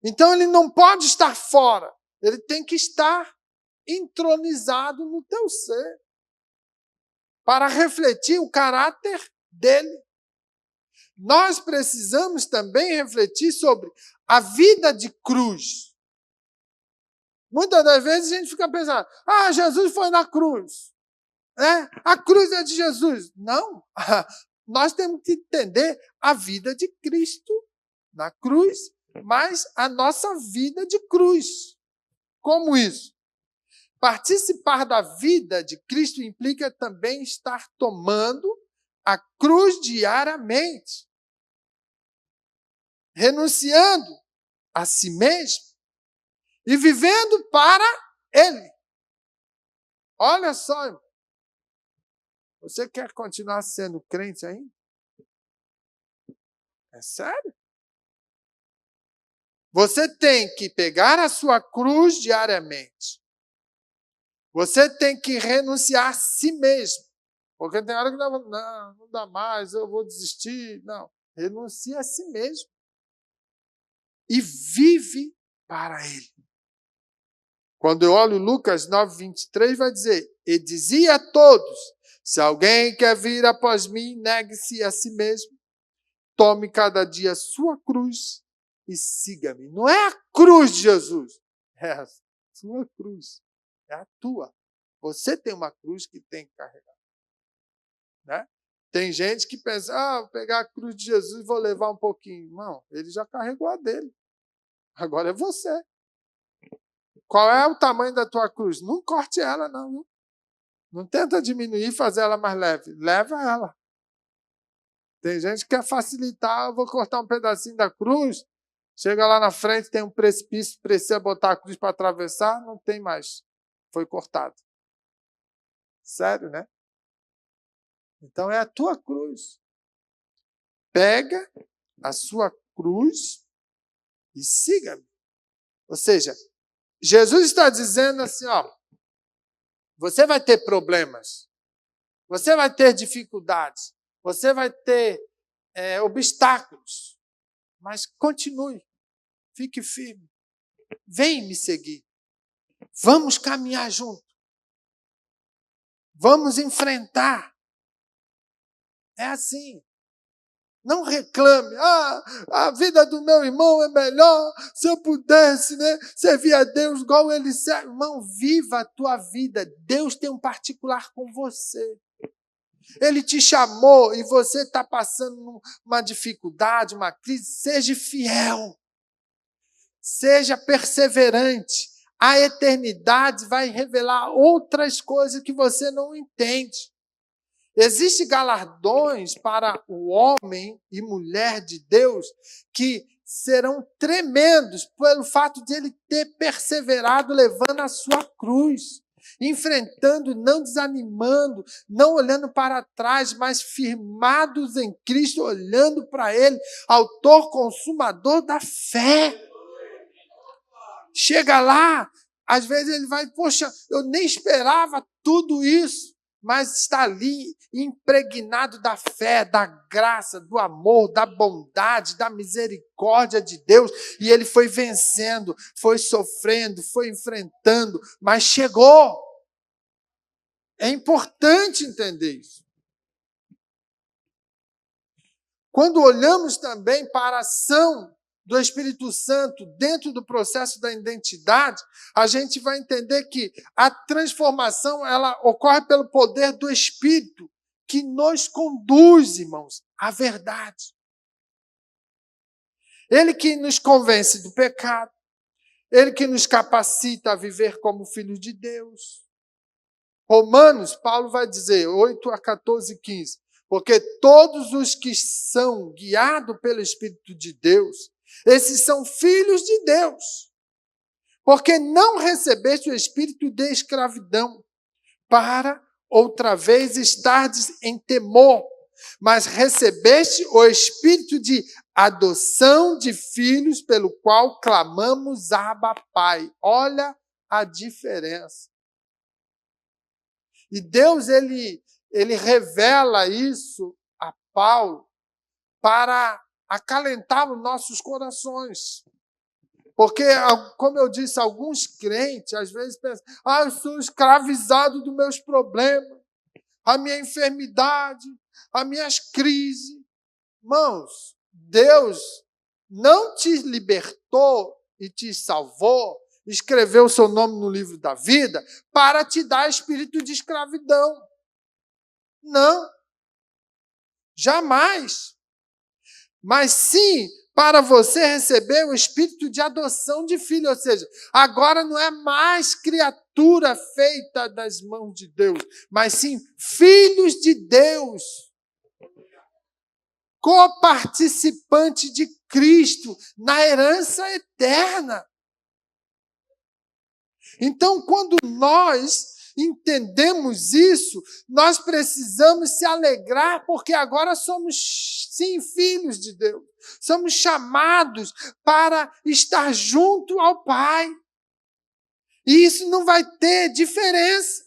Então, Ele não pode estar fora, Ele tem que estar entronizado no teu ser, para refletir o caráter dele. Nós precisamos também refletir sobre a vida de cruz. Muitas das vezes a gente fica pensando, Jesus foi na cruz. A cruz é de Jesus. Não, nós temos que entender a vida de Cristo na cruz, mas a nossa vida de cruz. Como isso? Participar da vida de Cristo implica também estar tomando a cruz diariamente, renunciando a si mesmo e vivendo para Ele. Olha só, irmão. Você quer continuar sendo crente ainda? É sério? Você tem que pegar a sua cruz diariamente. Você tem que renunciar a si mesmo. Porque tem hora que não dá mais, eu vou desistir. Não, renuncia a si mesmo. E vive para Ele. Quando eu olho Lucas 9:23, vai dizer, e dizia a todos, se alguém quer vir após mim, negue-se a si mesmo, tome cada dia a sua cruz e siga-me. Não é a cruz de Jesus, é a sua cruz, é a tua. Você tem uma cruz que tem que carregar. Né? Tem gente que pensa, vou pegar a cruz de Jesus e vou levar um pouquinho. Não, ele já carregou a dele. Agora é você. Qual é o tamanho da tua cruz? Não corte ela, não. Viu? Não tenta diminuir e fazer ela mais leve. Leva ela. Tem gente que quer facilitar, eu vou cortar um pedacinho da cruz, chega lá na frente, tem um precipício, precisa botar a cruz para atravessar, não tem mais. Foi cortado. Sério, né? Então é a tua cruz. pega a sua cruz e siga-me. Ou seja, Jesus está dizendo assim, ó, você vai ter problemas, você vai ter dificuldades, você vai ter obstáculos, mas continue, fique firme, vem me seguir, vamos caminhar junto, vamos enfrentar. É assim. Não reclame, a vida do meu irmão é melhor, se eu pudesse, né, servir a Deus igual ele serve. Irmão, viva a tua vida, Deus tem um particular com você. Ele te chamou e você está passando uma dificuldade, uma crise, seja fiel, seja perseverante. A eternidade vai revelar outras coisas que você não entende. Existem galardões para o homem e mulher de Deus que serão tremendos pelo fato de ele ter perseverado levando a sua cruz, enfrentando, não desanimando, não olhando para trás, mas firmados em Cristo, olhando para Ele, autor, consumador da fé. Chega lá, às vezes ele vai, poxa, eu nem esperava tudo isso. Mas está ali impregnado da fé, da graça, do amor, da bondade, da misericórdia de Deus. E ele foi vencendo, foi sofrendo, foi enfrentando, mas chegou. É importante entender isso. Quando olhamos também para a ação do Espírito Santo dentro do processo da identidade, a gente vai entender que a transformação ela ocorre pelo poder do Espírito, que nos conduz, irmãos, à verdade. Ele que nos convence do pecado, ele que nos capacita a viver como filhos de Deus. Romanos, Paulo vai dizer, 8-14-15, porque todos os que são guiados pelo Espírito de Deus, esses são filhos de Deus. Porque não recebeste o espírito de escravidão, para outra vez estardes em temor, mas recebeste o espírito de adoção de filhos, pelo qual clamamos Abba, Pai. Olha a diferença. E Deus, ele revela isso a Paulo para acalentar os nossos corações. Porque, como eu disse, alguns crentes às vezes pensam, eu sou escravizado dos meus problemas, a minha enfermidade, as minhas crises. Irmãos, Deus não te libertou e te salvou, escreveu o seu nome no livro da vida, para te dar espírito de escravidão. Não. Jamais. Mas sim, para você receber o espírito de adoção de filho, ou seja, agora não é mais criatura feita das mãos de Deus, mas sim filhos de Deus, coparticipante de Cristo na herança eterna. Então, quando nós entendemos isso, nós precisamos se alegrar, porque agora somos, sim, filhos de Deus. Somos chamados para estar junto ao Pai. E isso não vai ter diferença.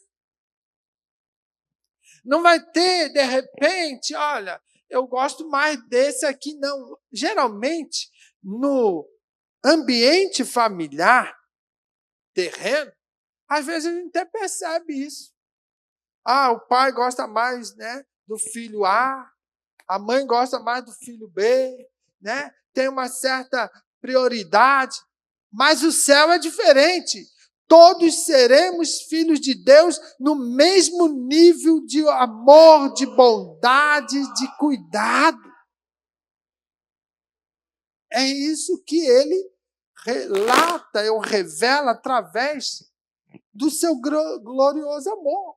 Não vai ter, de repente, olha, eu gosto mais desse aqui, não. Geralmente, no ambiente familiar, terreno, às vezes a gente até percebe isso. O pai gosta mais, né, do filho A, a mãe gosta mais do filho B, né? Tem uma certa prioridade, mas o céu é diferente. Todos seremos filhos de Deus no mesmo nível de amor, de bondade, de cuidado. É isso que ele relata ou revela através do seu glorioso amor.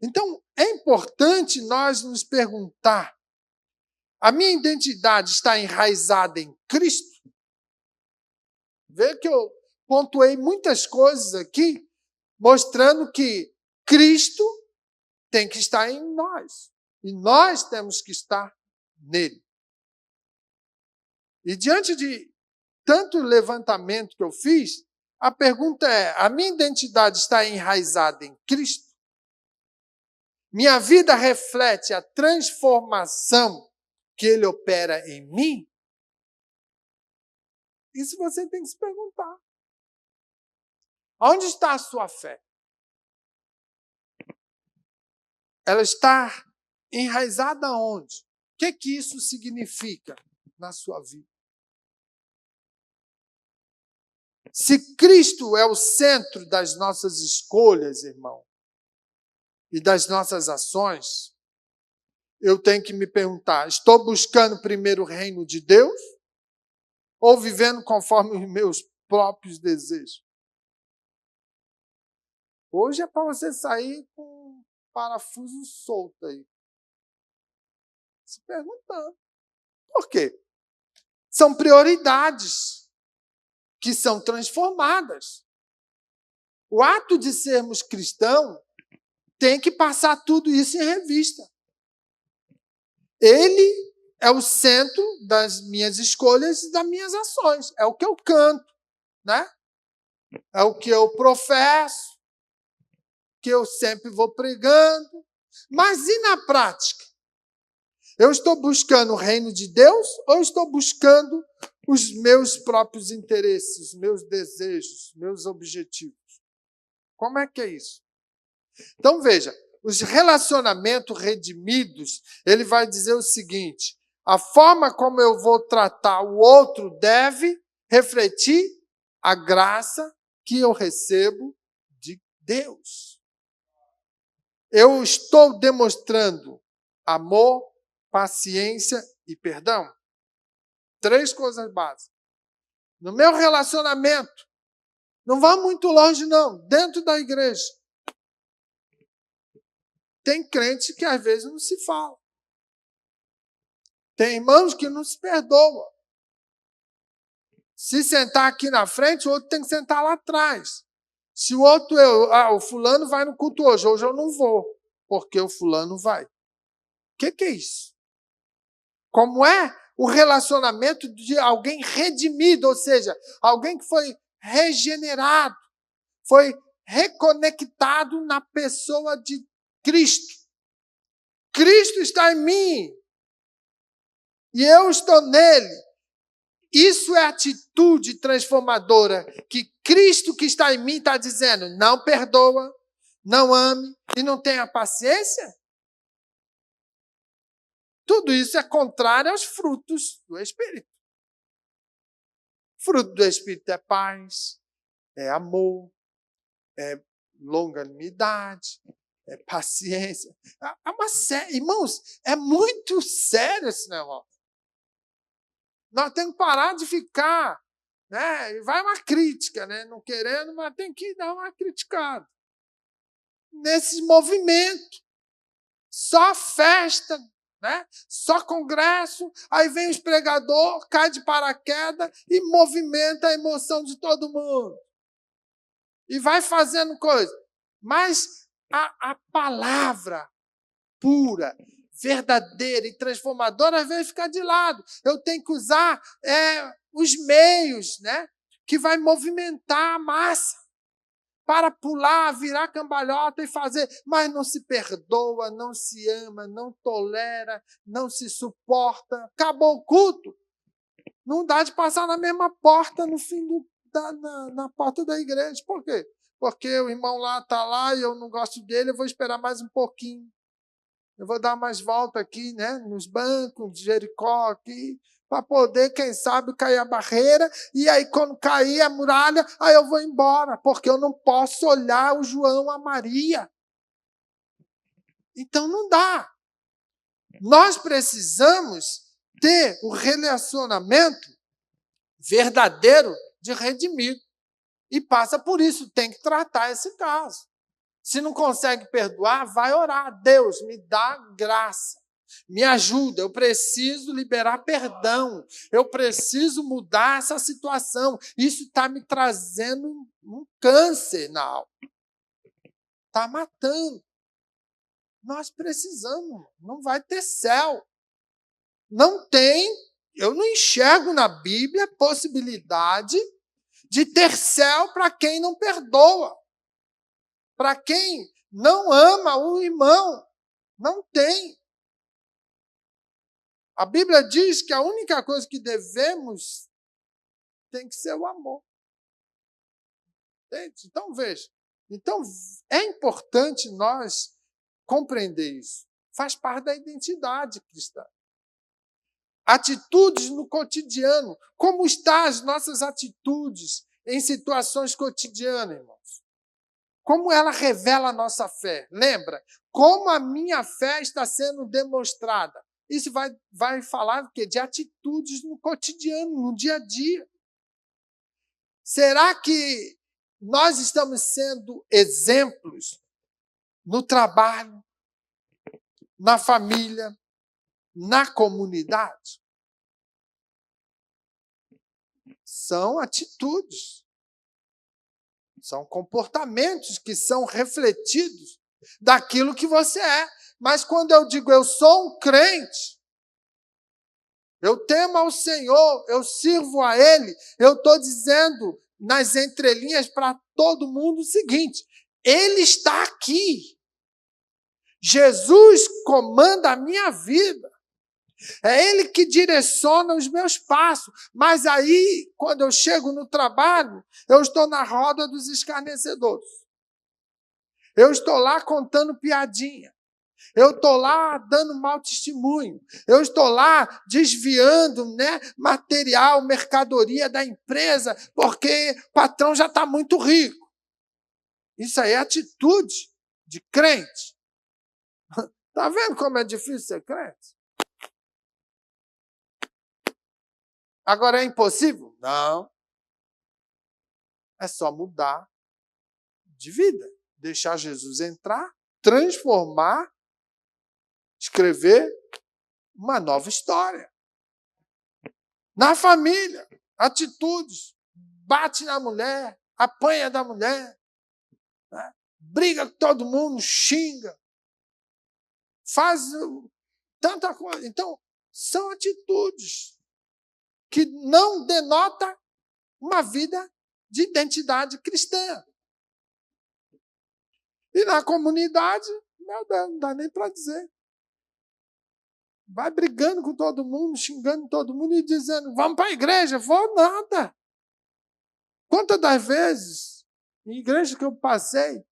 Então, é importante nós nos perguntar, a minha identidade está enraizada em Cristo? Vê que eu pontuei muitas coisas aqui, mostrando que Cristo tem que estar em nós. E nós temos que estar nele. E diante de tanto levantamento que eu fiz, a pergunta é: a minha identidade está enraizada em Cristo? Minha vida reflete a transformação que Ele opera em mim? Isso você tem que se perguntar. Onde está a sua fé? Ela está enraizada onde? O que isso significa na sua vida? Se Cristo é o centro das nossas escolhas, irmão, e das nossas ações, eu tenho que me perguntar: estou buscando primeiro o reino de Deus ou vivendo conforme os meus próprios desejos? Hoje é para você sair com um parafuso solto aí. Se perguntando. Por quê? São prioridades que são transformadas. O ato de sermos cristãos tem que passar tudo isso em revista. Ele é o centro das minhas escolhas e das minhas ações. É o que eu canto, né? É o que eu professo, que eu sempre vou pregando. Mas e na prática? Eu estou buscando o reino de Deus ou estou buscando os meus próprios interesses, meus desejos, meus objetivos? Como é que é isso? Então, veja, os relacionamentos redimidos, ele vai dizer o seguinte: a forma como eu vou tratar o outro deve refletir a graça que eu recebo de Deus. Eu estou demonstrando amor, paciência e perdão. 3 coisas básicas. No meu relacionamento, não vá muito longe, não, dentro da igreja. Tem crente que às vezes não se fala. Tem irmãos que não se perdoam. Se sentar aqui na frente, o outro tem que sentar lá atrás. Se o outro, o fulano vai no culto hoje eu não vou, porque o fulano vai. O que é isso? Como é o relacionamento de alguém redimido, ou seja, alguém que foi regenerado, foi reconectado na pessoa de Cristo. Cristo está em mim e eu estou nele. Isso é atitude transformadora que Cristo que está em mim está dizendo: não perdoa, não ame e não tenha paciência. Tudo isso é contrário aos frutos do Espírito. Fruto do Espírito é paz, é amor, é longanimidade, é paciência. Irmãos, é muito sério esse negócio. Nós temos que parar de ficar, né? Vai uma crítica, né? Não querendo, mas tem que dar uma criticada. Nesse movimento. Só festa, né? Só congresso, aí vem os pregadores, cai de paraquedas e movimenta a emoção de todo mundo. E vai fazendo coisa. Mas a palavra pura, verdadeira e transformadora, às vezes fica de lado. Eu tenho que usar os meios, né, que vai movimentar a massa para pular, virar cambalhota e fazer, mas não se perdoa, não se ama, não tolera, não se suporta. Acabou o culto. Não dá de passar na mesma porta no fim na porta da igreja. Por quê? Porque o irmão lá está lá e eu não gosto dele, eu vou esperar mais um pouquinho. Eu vou dar mais volta aqui, né, nos bancos de Jericó aqui, para poder, quem sabe, cair a barreira, e aí quando cair a muralha, aí eu vou embora, porque eu não posso olhar o João, a Maria. Então não dá. Nós precisamos ter o relacionamento verdadeiro de redimido. E passa por isso, tem que tratar esse caso. Se não consegue perdoar, vai orar. Deus, me dá graça. Me ajuda, eu preciso liberar perdão. Eu preciso mudar essa situação. Isso está me trazendo um câncer na alma. Está matando. Nós precisamos. Não vai ter céu. Não tem eu não enxergo na Bíblia a possibilidade de ter céu para quem não perdoa, para quem não ama o irmão. Não tem. A Bíblia diz que a única coisa que devemos tem que ser o amor. Entende? Então, veja. Então, é importante nós compreender isso. Faz parte da identidade cristã. Atitudes no cotidiano. Como estão as nossas atitudes em situações cotidianas, irmãos? Como ela revela a nossa fé? Lembra? Como a minha fé está sendo demonstrada? Isso vai falar do quê? De atitudes no cotidiano, no dia a dia. Será que nós estamos sendo exemplos no trabalho, na família, na comunidade? São atitudes, são comportamentos que são refletidos daquilo que você é. Mas quando eu digo eu sou um crente, eu temo ao Senhor, eu sirvo a Ele, eu estou dizendo nas entrelinhas para todo mundo o seguinte: Ele está aqui. Jesus comanda a minha vida. É Ele que direciona os meus passos. Mas aí, quando eu chego no trabalho, eu estou na roda dos escarnecedores. Eu estou lá contando piadinha. Eu estou lá dando mau testemunho. Eu estou lá desviando, material, mercadoria da empresa, porque o patrão já está muito rico. Isso aí é atitude de crente. Está vendo como é difícil ser crente? Agora é impossível? Não. É só mudar de vida. Deixar Jesus entrar, transformar, escrever uma nova história. Na família, atitudes. Bate na mulher, apanha da mulher, né? Briga com todo mundo, xinga. Faz tanta coisa. Então, são atitudes que não denotam uma vida de identidade cristã. E na comunidade, meu Deus, não dá nem para dizer. Vai brigando com todo mundo, xingando todo mundo e dizendo, vamos para a igreja. Vou nada. Quantas das vezes, em igreja que eu passei,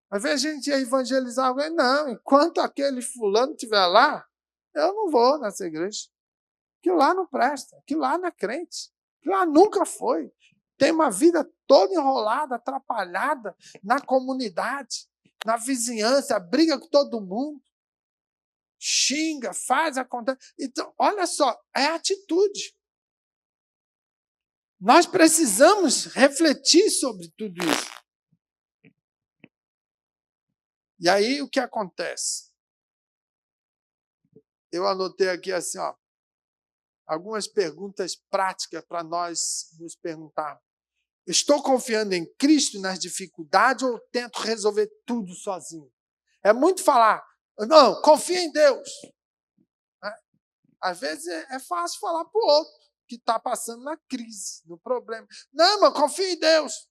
às vezes a gente ia evangelizar alguém, não, enquanto aquele fulano estiver lá, eu não vou nessa igreja. Aquilo lá não presta, aquilo lá não é crente, aquilo lá nunca foi. Tem uma vida toda enrolada, atrapalhada na comunidade, na vizinhança, briga com todo mundo, xinga, faz, acontece. Então, olha só, é atitude. Nós precisamos refletir sobre tudo isso. E aí, o que acontece? Eu anotei aqui assim, algumas perguntas práticas para nós nos perguntarmos. Estou confiando em Cristo nas dificuldades ou tento resolver tudo sozinho? É muito falar, não, confia em Deus. Às vezes é fácil falar para o outro que está passando na crise, no problema. Não, mas confia em Deus.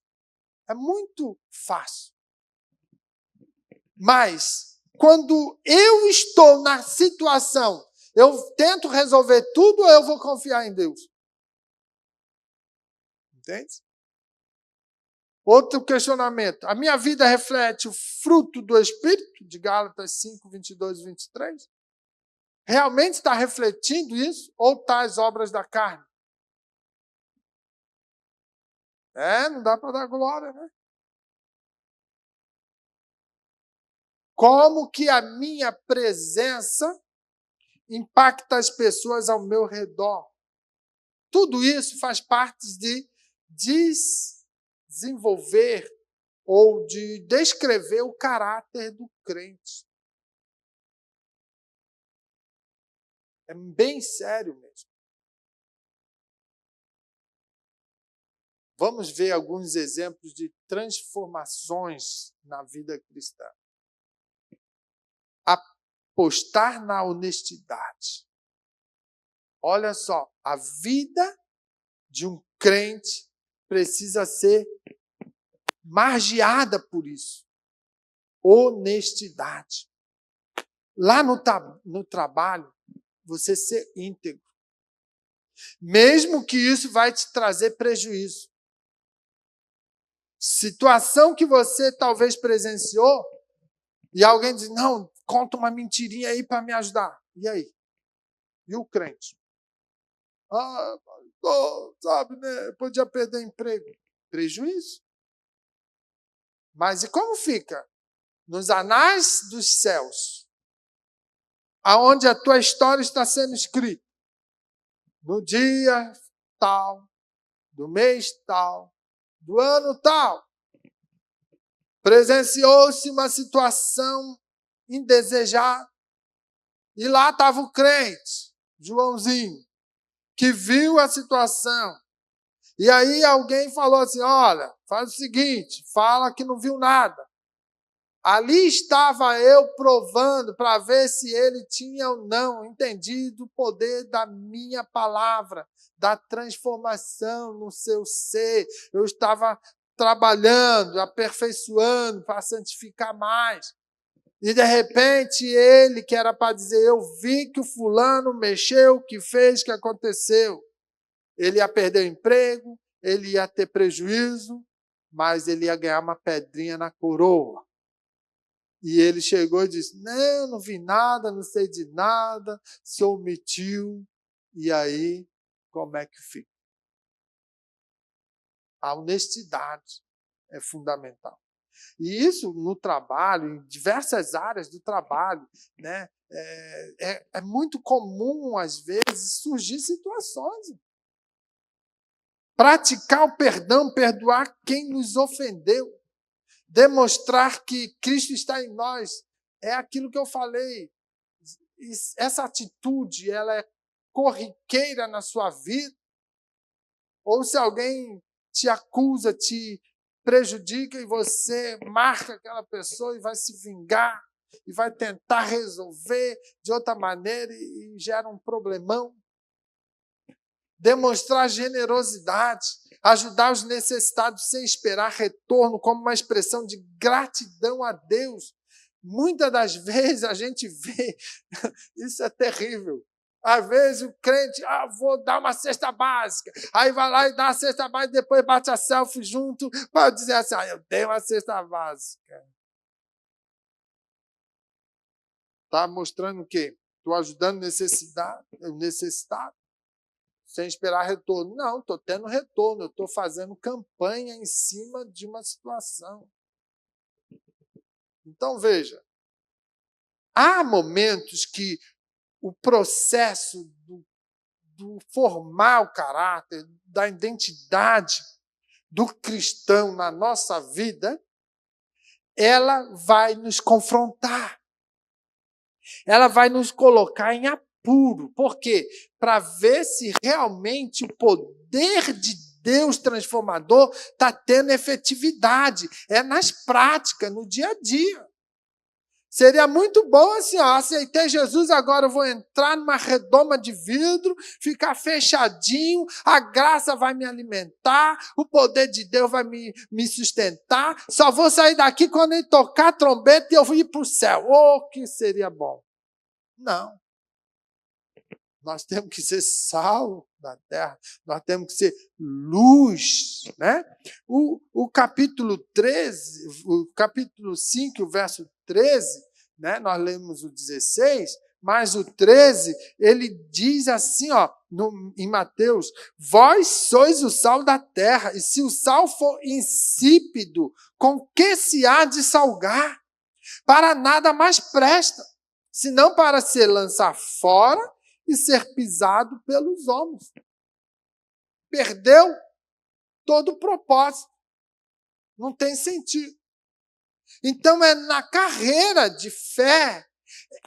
É muito fácil. Mas, quando eu estou na situação, eu tento resolver tudo ou eu vou confiar em Deus? Entende? Outro questionamento. A minha vida reflete o fruto do Espírito, de Gálatas 5, 22 e 23? Realmente está refletindo isso? Ou está as obras da carne? Não dá para dar glória, né? Como que a minha presença impacta as pessoas ao meu redor? Tudo isso faz parte de desenvolver ou de descrever o caráter do crente. É bem sério mesmo. Vamos ver alguns exemplos de transformações na vida cristã. Apostar na honestidade. Olha só, a vida de um crente precisa ser margeada por isso. Honestidade. Lá no trabalho, você ser íntegro. Mesmo que isso vai te trazer prejuízo. Situação que você talvez presenciou, e alguém diz, não, conta uma mentirinha aí para me ajudar. E aí? E o crente? Ah, sabe, né? Podia perder emprego. Prejuízo. Mas e como fica? Nos anais dos céus, aonde a tua história está sendo escrita. No dia tal, do mês tal, do ano tal, presenciou-se uma situação indesejada. E lá estava o crente, Joãozinho, que viu a situação. E aí alguém falou assim, olha, faz o seguinte, fala que não viu nada. Ali estava eu provando para ver se ele tinha ou não entendido o poder da minha palavra, da transformação no seu ser. Eu estava trabalhando, aperfeiçoando para santificar mais. E, de repente, ele, que era para dizer, eu vi que o fulano mexeu, que fez, que aconteceu. Ele ia perder o emprego, ele ia ter prejuízo, mas ele ia ganhar uma pedrinha na coroa. E ele chegou e disse, não vi nada, não sei de nada, sou omitiu. E aí, como é que fica? A honestidade é fundamental. E isso no trabalho, em diversas áreas do trabalho, né, é muito comum, às vezes, surgir situações. Praticar o perdão, perdoar quem nos ofendeu. Demonstrar que Cristo está em nós. É aquilo que eu falei. Essa atitude, ela é corriqueira na sua vida? Ou se alguém te acusa, te prejudica e você marca aquela pessoa e vai se vingar e vai tentar resolver de outra maneira e gera um problemão? Demonstrar generosidade, ajudar os necessitados sem esperar retorno, como uma expressão de gratidão a Deus. Muitas das vezes a gente vê, isso é terrível. Às vezes o crente, vou dar uma cesta básica. Aí vai lá e dá a cesta básica, depois bate a selfie junto para dizer assim, eu dei uma cesta básica. Está mostrando o quê? Estou ajudando o necessitado. Sem esperar retorno. Não, estou tendo retorno, eu estou fazendo campanha em cima de uma situação. Então, veja, há momentos que o processo do formar o caráter, da identidade do cristão na nossa vida, ela vai nos confrontar. Ela vai nos colocar em apuro. Por quê? Para ver se realmente o poder de Deus transformador está tendo efetividade. É nas práticas, no dia a dia. Seria muito bom assim, aceitei Jesus, agora eu vou entrar numa redoma de vidro, ficar fechadinho, a graça vai me alimentar, o poder de Deus vai me sustentar, só vou sair daqui quando ele tocar a trombeta e eu vou ir para o céu. Oh, que seria bom. Não. Nós temos que ser sal da terra, nós temos que ser luz, né? O capítulo 13, o capítulo 5, o verso 13, né? Nós lemos o 16, mas o 13, ele diz assim, em Mateus, vós sois o sal da terra, e se o sal for insípido, com que se há de salgar? Para nada mais presta, senão para se lançar fora e ser pisado pelos homens. Perdeu todo o propósito. Não tem sentido. Então, é na carreira de fé,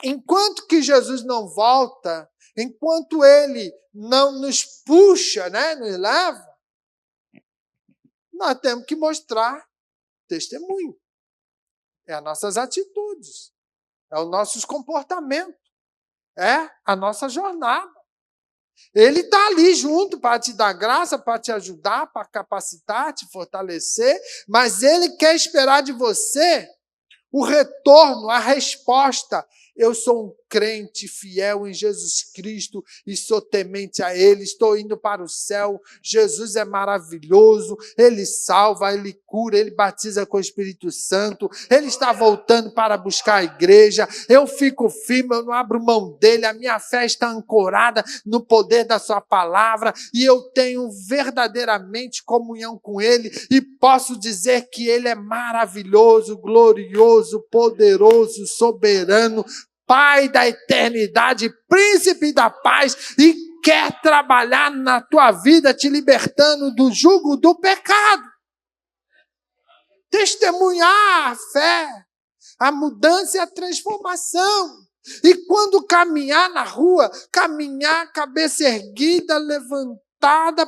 enquanto que Jesus não volta, enquanto Ele não nos puxa, né, nos leva, nós temos que mostrar testemunho. É as nossas atitudes, é os nossos comportamentos, é a nossa jornada. Ele está ali junto para te dar graça, para te ajudar, para capacitar, te fortalecer, mas Ele quer esperar de você o retorno, a resposta. Eu sou um crente fiel em Jesus Cristo e sou temente a Ele, estou indo para o céu. Jesus é maravilhoso, Ele salva, Ele cura, Ele batiza com o Espírito Santo, Ele está voltando para buscar a igreja. Eu fico firme, eu não abro mão dEle, a minha fé está ancorada no poder da sua palavra e eu tenho verdadeiramente comunhão com Ele e posso dizer que Ele é maravilhoso, glorioso, poderoso, soberano, Pai da eternidade, príncipe da paz, e quer trabalhar na tua vida, te libertando do jugo do pecado. Testemunhar a fé, a mudança e a transformação. E quando caminhar na rua, caminhar cabeça erguida, levantada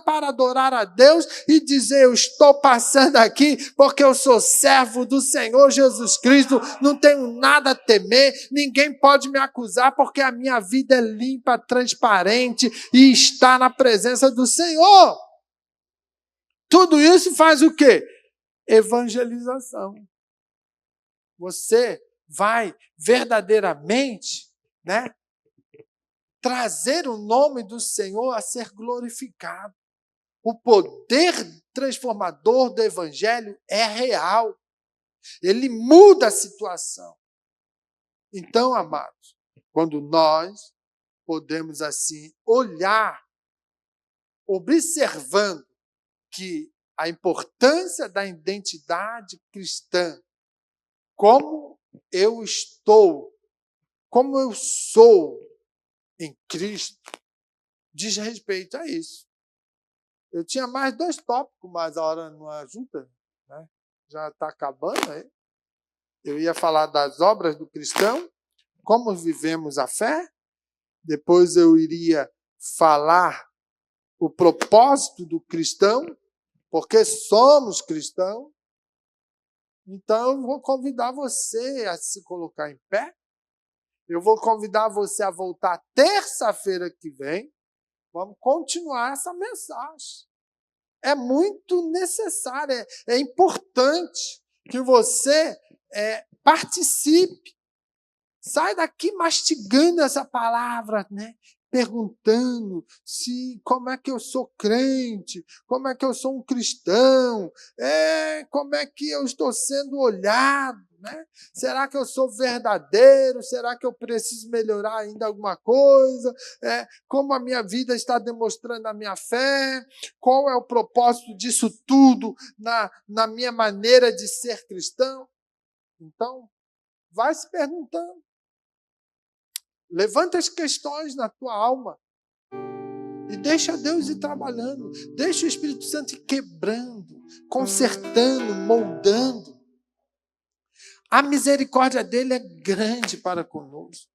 para adorar a Deus e dizer: eu estou passando aqui porque eu sou servo do Senhor Jesus Cristo, não tenho nada a temer, ninguém pode me acusar porque a minha vida é limpa, transparente e está na presença do Senhor. Tudo isso faz o quê? Evangelização. Você vai verdadeiramente, trazer o nome do Senhor a ser glorificado. O poder transformador do Evangelho é real. Ele muda a situação. Então, amados, quando nós podemos assim olhar, observando que a importância da identidade cristã, como eu estou, como eu sou em Cristo, diz respeito a isso. Eu tinha mais 2 tópicos, mas a hora não ajuda, já está acabando aí. Eu ia falar das obras do cristão, como vivemos a fé, depois eu iria falar o propósito do cristão, porque somos cristãos. Então eu vou convidar você a se colocar em pé. Eu vou convidar você a voltar terça-feira que vem. Vamos continuar essa mensagem. É muito necessário, é importante que você participe. Sai daqui mastigando essa palavra, perguntando como é que eu sou crente, como é que eu sou um cristão, como é que eu estou sendo olhado, Será que eu sou verdadeiro? Será que eu preciso melhorar ainda alguma coisa? Como a minha vida está demonstrando a minha fé? Qual é o propósito disso tudo na minha maneira de ser cristão? Então, vai se perguntando. Levanta as questões na tua alma e deixa Deus ir trabalhando. Deixa o Espírito Santo ir quebrando, consertando, moldando. A misericórdia dele é grande para conosco.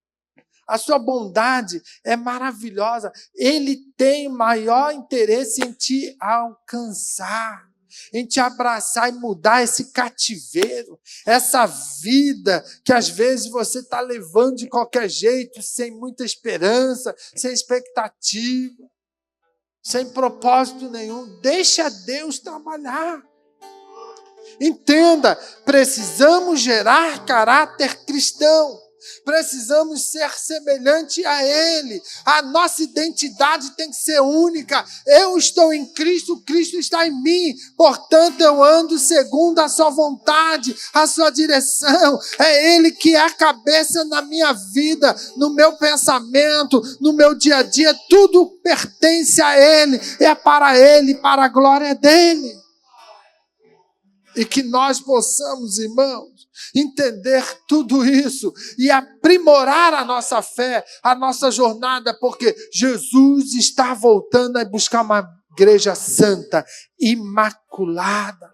A sua bondade é maravilhosa. Ele tem maior interesse em te alcançar, em te abraçar e mudar esse cativeiro, essa vida que às vezes você está levando de qualquer jeito, sem muita esperança, sem expectativa, sem propósito nenhum. Deixa Deus trabalhar. Entenda, precisamos gerar caráter cristão. Precisamos ser semelhante a Ele. A nossa identidade tem que ser única. Eu estou em Cristo, Cristo está em mim. Portanto, eu ando segundo a sua vontade, a sua direção. É Ele que é a cabeça na minha vida, no meu pensamento, no meu dia a dia. Tudo pertence a Ele. É para Ele, para a glória dEle. E que nós possamos, irmãos, entender tudo isso e aprimorar a nossa fé, a nossa jornada, porque Jesus está voltando a buscar uma igreja santa, imaculada.